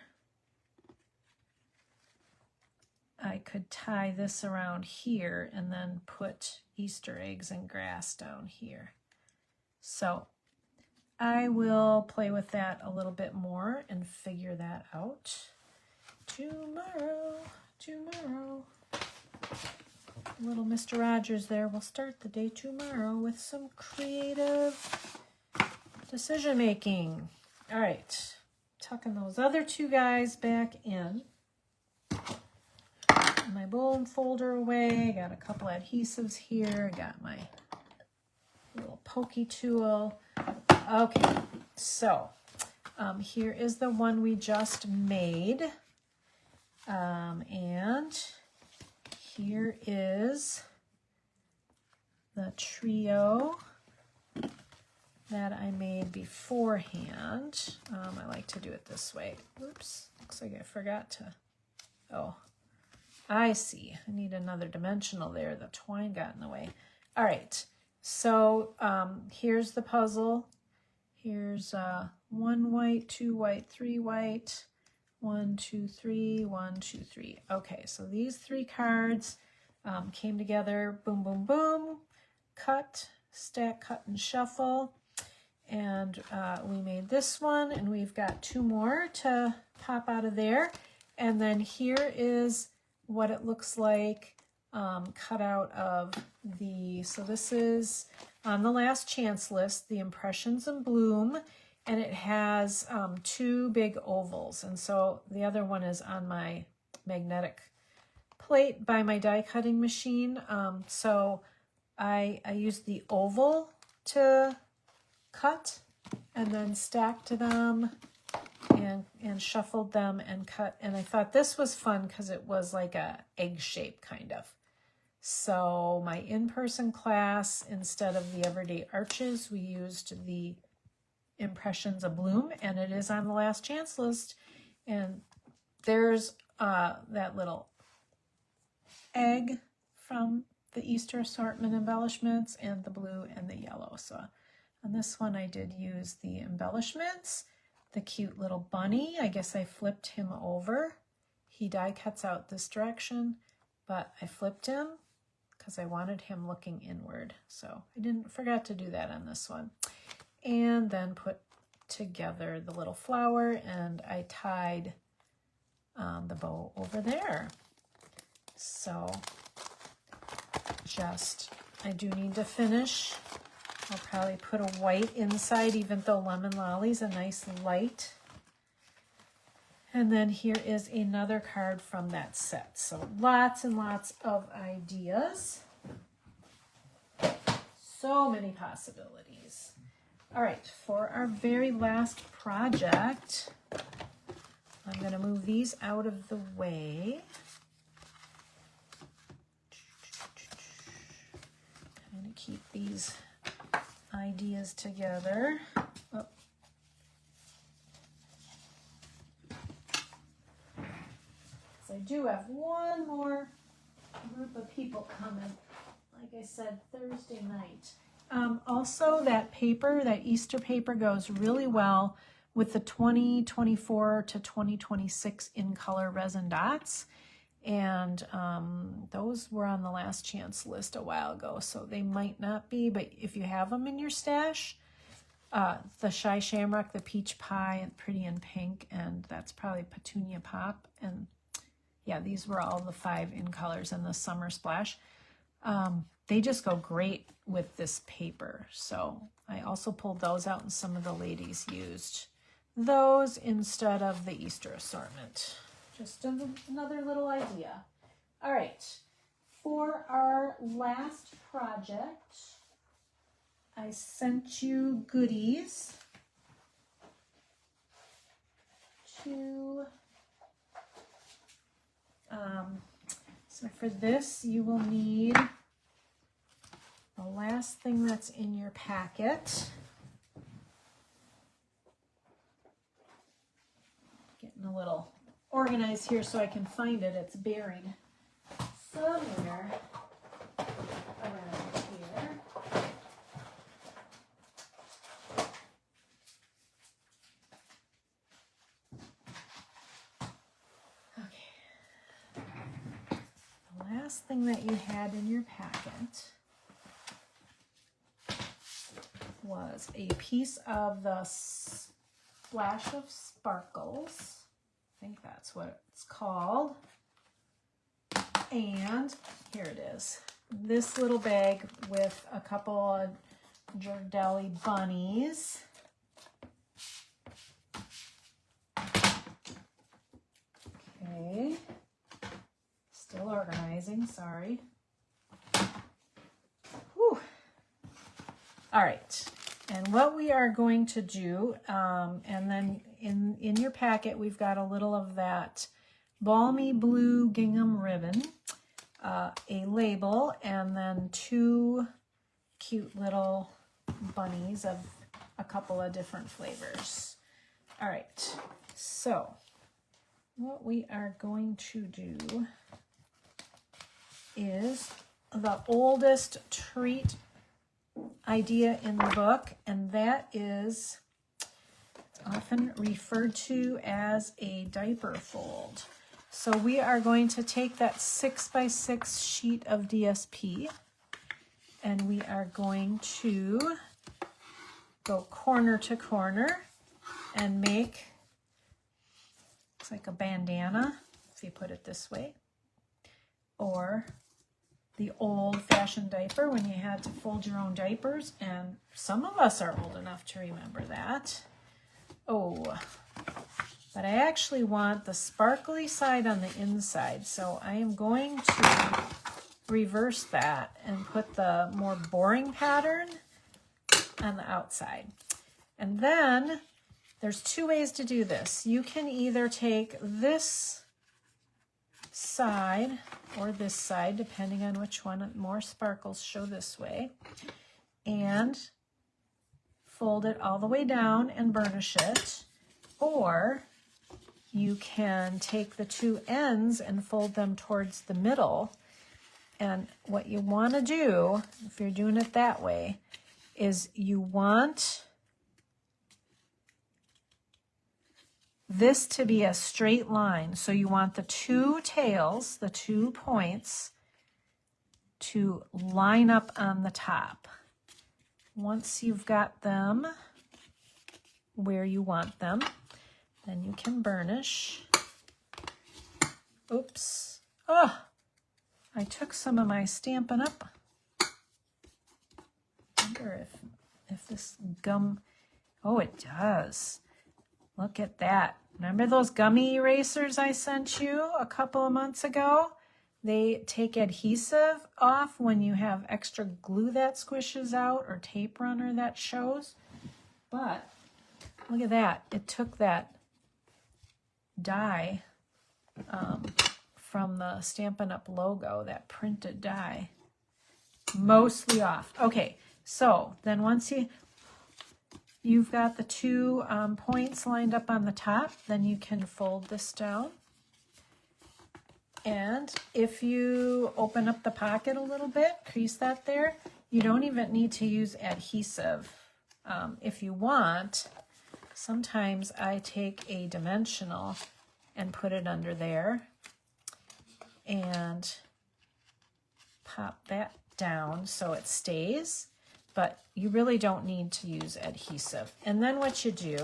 I could tie this around here and then put Easter eggs and grass down here. So I will play with that a little bit more and figure that out tomorrow. Little Mr. Rogers there will start the day tomorrow with some creative decision making. All right, tucking those other two guys back in. My bone folder away. Got a couple adhesives here. Got my little pokey tool. Okay, so here is the one we just made. And here is the trio that I made beforehand. I like to do it this way. Oops, looks like I forgot to, oh, I see. I need another dimensional there. The twine got in the way. All right, so here's the puzzle. Here's 1 white, 2 white, 3 white, 1, 2, 3, 1, 2, 3. Okay, so these 3 cards came together, boom, boom, boom, cut, stack, cut, and shuffle. And we made this one, and we've got 2 more to pop out of there. And then here is what it looks like cut out of the, so this is on the last chance list, the Impressions in Bloom, and it has 2 big ovals. And so the other one is on my magnetic plate by my die cutting machine. So I used the oval to cut and then stacked them and shuffled them and cut. And I thought this was fun because it was like a egg shape kind of. So my in-person class, instead of the Everyday Arches, we used the Impressions of Bloom, and it is on the last chance list. And there's that little egg from the Easter assortment embellishments and the blue and the yellow. So on this one I did use the embellishments, the cute little bunny. I guess I flipped him over. He die cuts out this direction, but I flipped him because I wanted him looking inward. So I didn't forget to do that on this one. And then put together the little flower, and I tied the bow over there. So I do need to finish. I'll probably put a white inside, even though Lemon Lolly's a nice light. And then here is another card from that set. So lots and lots of ideas. So many possibilities. All right, for our very last project, I'm going to move these out of the way. Kind of keep these ideas together. Oh. So I do have one more group of people coming, like I said, Thursday night. Also, that paper, that Easter paper, goes really well with the 2024 to 2026 in color resin dots. And those were on the last chance list a while ago, so they might not be, but if you have them in your stash, the Shy Shamrock, the Peach Pie, and Pretty in Pink, and that's probably Petunia Pop. And yeah, these were all the 5 in colors in the Summer Splash. They just go great with this paper. So I also pulled those out, and some of the ladies used those instead of the Easter assortment. Just another little idea. All right, for our last project, I sent you goodies to, so for this you will need the last thing that's in your packet. Getting a little organized here so I can find it. It's buried somewhere around here. Okay. The last thing that you had in your packet was a piece of the Splash of Sparkles. I think that's what it's called. And here it is. This little bag with a couple of Girardelli bunnies. Okay. Still organizing, sorry. Whew. All right. And what we are going to do, and then in your packet, we've got a little of that balmy blue gingham ribbon, a label, and then 2 cute little bunnies of a couple of different flavors. All right, so what we are going to do is the oldest treat idea in the book, and that is often referred to as a diaper fold. So we are going to take that 6x6 sheet of DSP, and we are going to go corner to corner and make, looks like a bandana, if you put it this way, or the old-fashioned diaper when you had to fold your own diapers, and some of us are old enough to remember that. Oh, but I actually want the sparkly side on the inside, so I am going to reverse that and put the more boring pattern on the outside. And then there's two ways to do this. You can either take this side or this side, depending on which one more sparkles show this way, and fold it all the way down and burnish it, or you can take the two ends and fold them towards the middle. And what you want to do, if you're doing it that way, is you want this to be a straight line. So you want the two tails, the 2 points, to line up on the top. Once you've got them where you want them, then you can burnish. Oops. Oh, I took some of my Stampin' Up. I wonder if this gum, oh, it does. Look at that. Remember those gummy erasers I sent you a couple of months ago? They take adhesive off when you have extra glue that squishes out or tape runner that shows. But look at that. It took that die from the Stampin' Up logo, that printed die, mostly off. Okay, so then once you've got the 2 points lined up on the top, then you can fold this down. And if you open up the pocket a little bit, crease that there, you don't even need to use adhesive. If you want, sometimes I take a dimensional and put it under there and pop that down so it stays, but you really don't need to use adhesive. And then what you do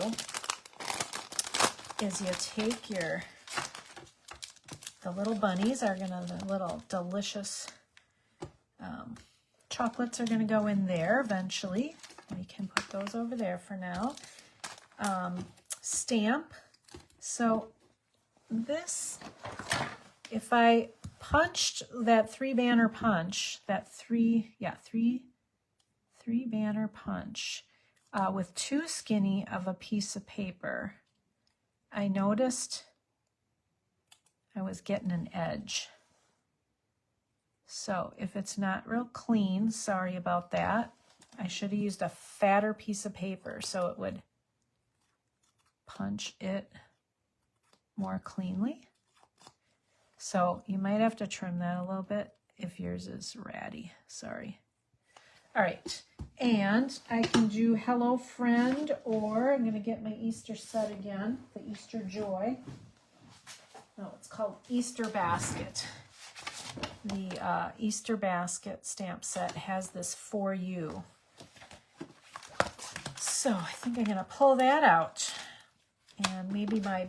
is you take the little bunnies are gonna, the little delicious chocolates are gonna go in there eventually. We can put those over there for now. Stamp. So this, if I punched that 3-banner punch, that three banner punch with too skinny of a piece of paper, I noticed I was getting an edge. So if it's not real clean, sorry about that. I should have used a fatter piece of paper so it would punch it more cleanly. So you might have to trim that a little bit if yours is ratty, sorry. All right, and I can do Hello Friend, or I'm gonna get my Easter set again, the Easter Joy. No, it's called Easter Basket. The Easter Basket stamp set has this For You. So I think I'm gonna pull that out, and maybe my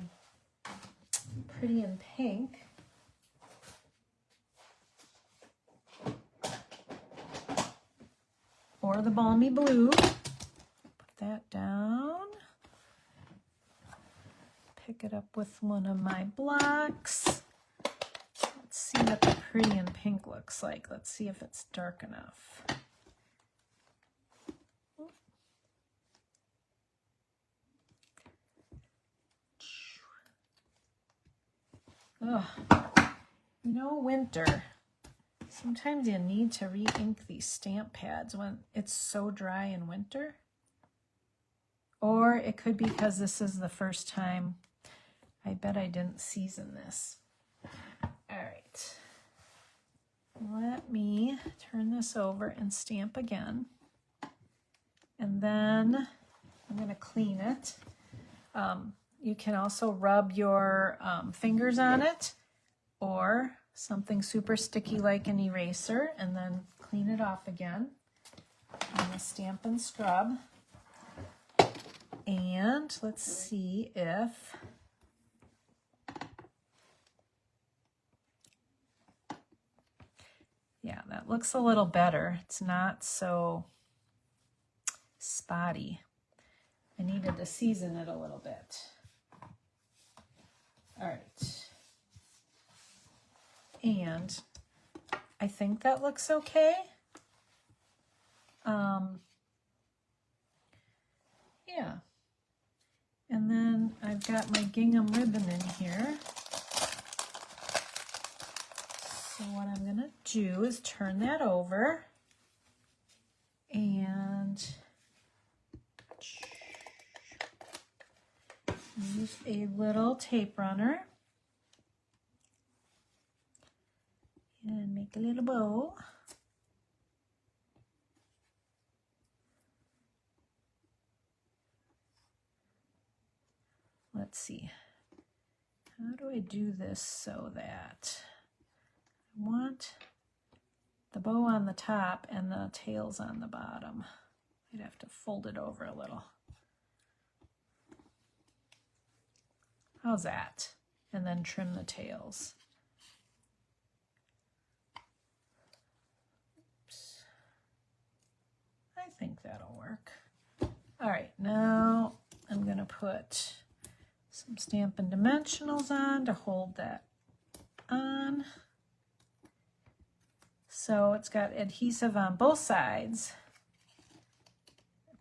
Pretty in Pink. Or the Balmy Blue. Put that down. Pick it up with one of my blocks. Let's see what the Pretty in Pink looks like. Let's see if it's dark enough. Oh, you know, winter. Sometimes you need to re-ink these stamp pads when it's so dry in winter. Or it could be because this is the first time. I bet I didn't season this. All right. Let me turn this over and stamp again. And then I'm going to clean it. You can also rub your fingers on it or something super sticky like an eraser and then clean it off again. I'm going to stamp and scrub. And let's see if yeah, that looks a little better. It's not so spotty. I needed to season it a little bit. All right. And I think that looks okay. Yeah. And then I've got my gingham ribbon in here. So what I'm going to do is turn that over and use a little tape runner and make a little bow. Let's see. How do I do this so that I want the bow on the top and the tails on the bottom? I'd have to fold it over a little. How's that? And then trim the tails. Oops. I think that'll work. All right, now I'm going to put some Stampin' Dimensionals on to hold that on. So it's got adhesive on both sides.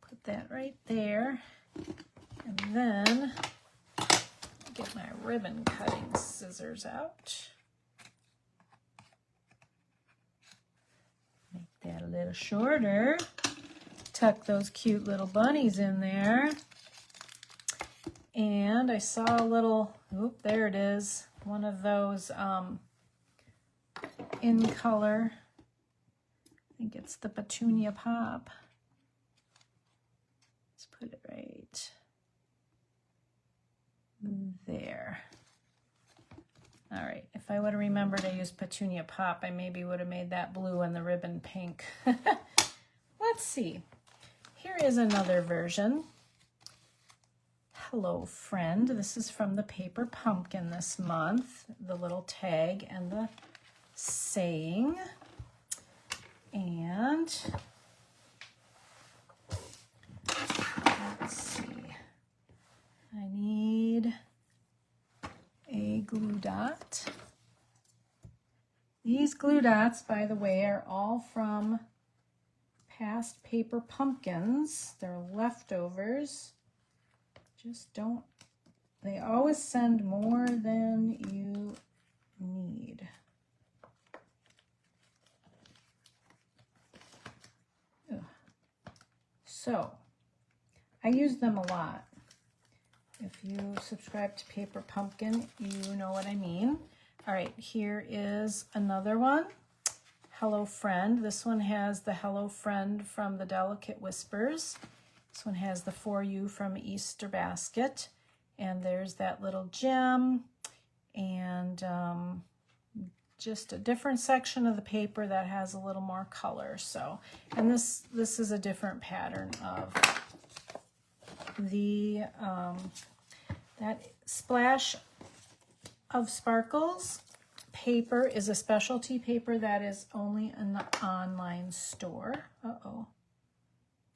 Put that right there. And then get my ribbon cutting scissors out. Make that a little shorter. Tuck those cute little bunnies in there. And I saw a little, oop, there it is, one of those in color. I think it's the Petunia Pop. Let's put it right there. All right, if I would have remembered I used Petunia Pop, I maybe would have made that blue and the ribbon pink. Let's see. Here is another version. Hello, friend. This is from the paper pumpkin this month. The little tag and the saying. And let's see. I need a glue dot. These glue dots, by the way, are all from past paper pumpkins. They're leftovers. Just don't, they always send more than you need. Ugh. So, I use them a lot. If you subscribe to Paper Pumpkin, you know what I mean. All right, here is another one. Hello Friend. This one has the Hello Friend from the Delicate Whispers. This one has the For You from Easter Basket, and there's that little gem, and just a different section of the paper that has a little more color. So, and this is a different pattern of the that Splash of Sparkles paper is a specialty paper that is only in the online store. Uh-oh.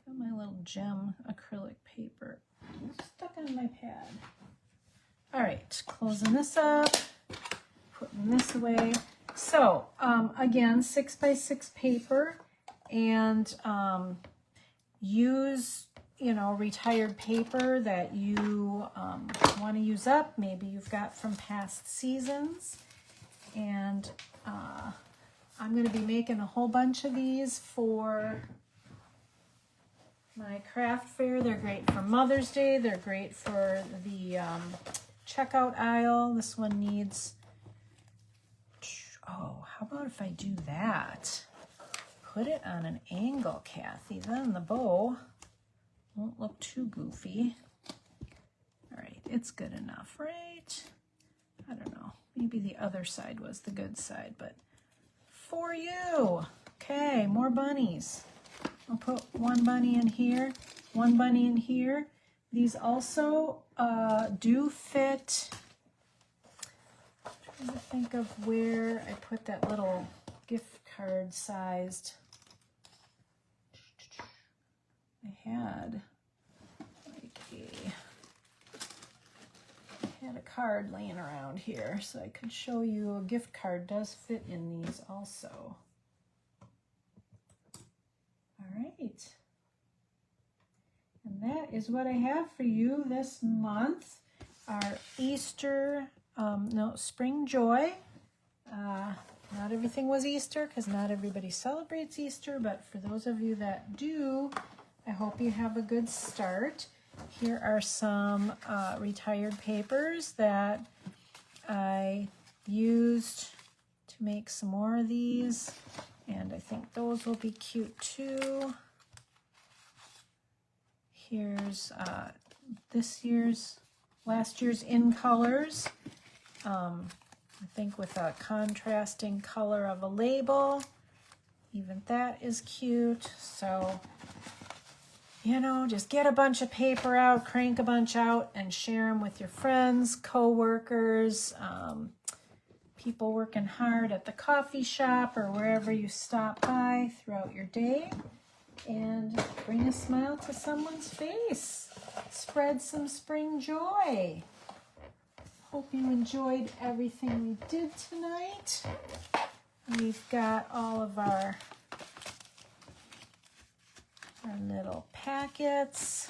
Got my little gem acrylic paper stuck on my pad. All right, closing this up, putting this away. So again, 6x6 paper, and use, you know, retired paper that you want to use up. Maybe you've got from past seasons. And I'm going to be making a whole bunch of these for my craft fair. They're great for Mother's Day. They're great for the checkout aisle. This one needs, oh, how about if I do that? Put it on an angle, Kathy. Then the bow won't look too goofy. All right, it's good enough, right? I don't know. Maybe the other side was the good side, but for you. Okay, more bunnies. I'll put one bunny in here, one bunny in here. These also do fit. I'm trying to think of where I put that little gift card sized. I had a card laying around here, so I could show you a gift card does fit in these also. All right. And that is what I have for you this month. Our Easter, Spring Joy. Not everything was Easter because not everybody celebrates Easter, but for those of you that do, I hope you have a good start. Here are some retired papers that I used to make some more of these, and I think those will be cute too. Here's last year's in colors. I think with a contrasting color of a label. Even that is cute. So, you know, just get a bunch of paper out, crank a bunch out, and share them with your friends, co-workers, people working hard at the coffee shop or wherever you stop by throughout your day. And bring a smile to someone's face. Spread some spring joy. Hope you enjoyed everything we did tonight. We've got all of our little packets,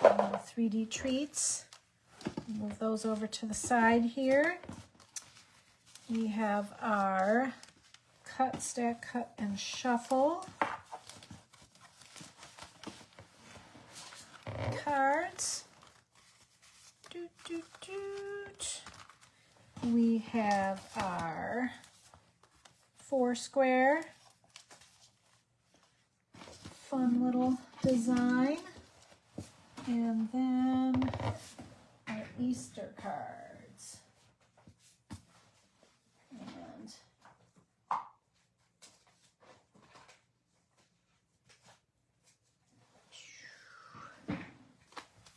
little 3D treats. Move those over to the side here. We have our cut, stack, cut, and shuffle cards. We have our 4-square, fun little design, and then our Easter cards. And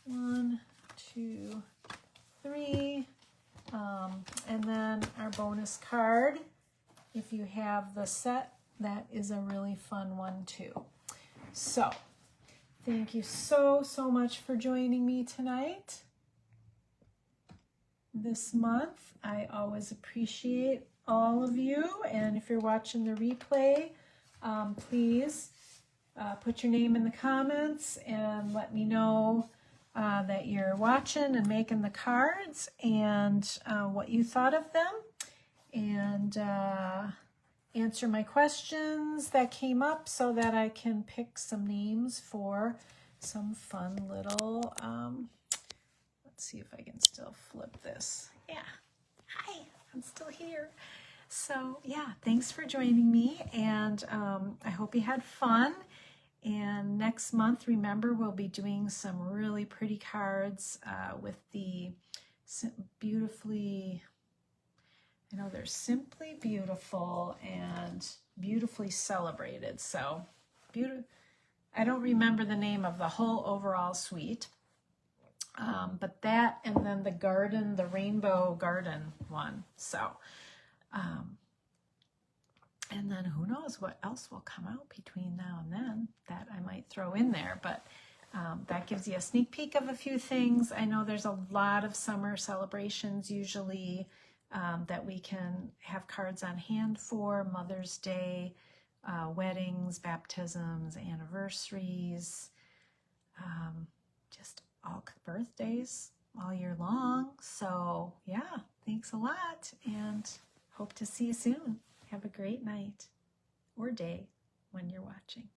one, two, three, and then our bonus card. If you have the set, that is a really fun one too. So, thank you so much for joining me tonight. This month, I always appreciate all of you, and if you're watching the replay, please put your name in the comments and let me know that you're watching and making the cards and what you thought of them, and answer my questions that came up so that I can pick some names for some fun little, let's see if I can still flip this. Yeah, hi, I'm still here. So yeah, thanks for joining me, and I hope you had fun. And next month, remember, we'll be doing some really pretty cards with the beautifully, I know they're simply beautiful and beautifully celebrated. So, I don't remember the name of the whole overall suite, but that, and then the garden, the rainbow garden one. So, and then who knows what else will come out between now and then that I might throw in there. But that gives you a sneak peek of a few things. I know there's a lot of summer celebrations usually that we can have cards on hand for. Mother's Day, weddings, baptisms, anniversaries, just all birthdays all year long. So yeah, thanks a lot, and hope to see you soon. Have a great night or day when you're watching.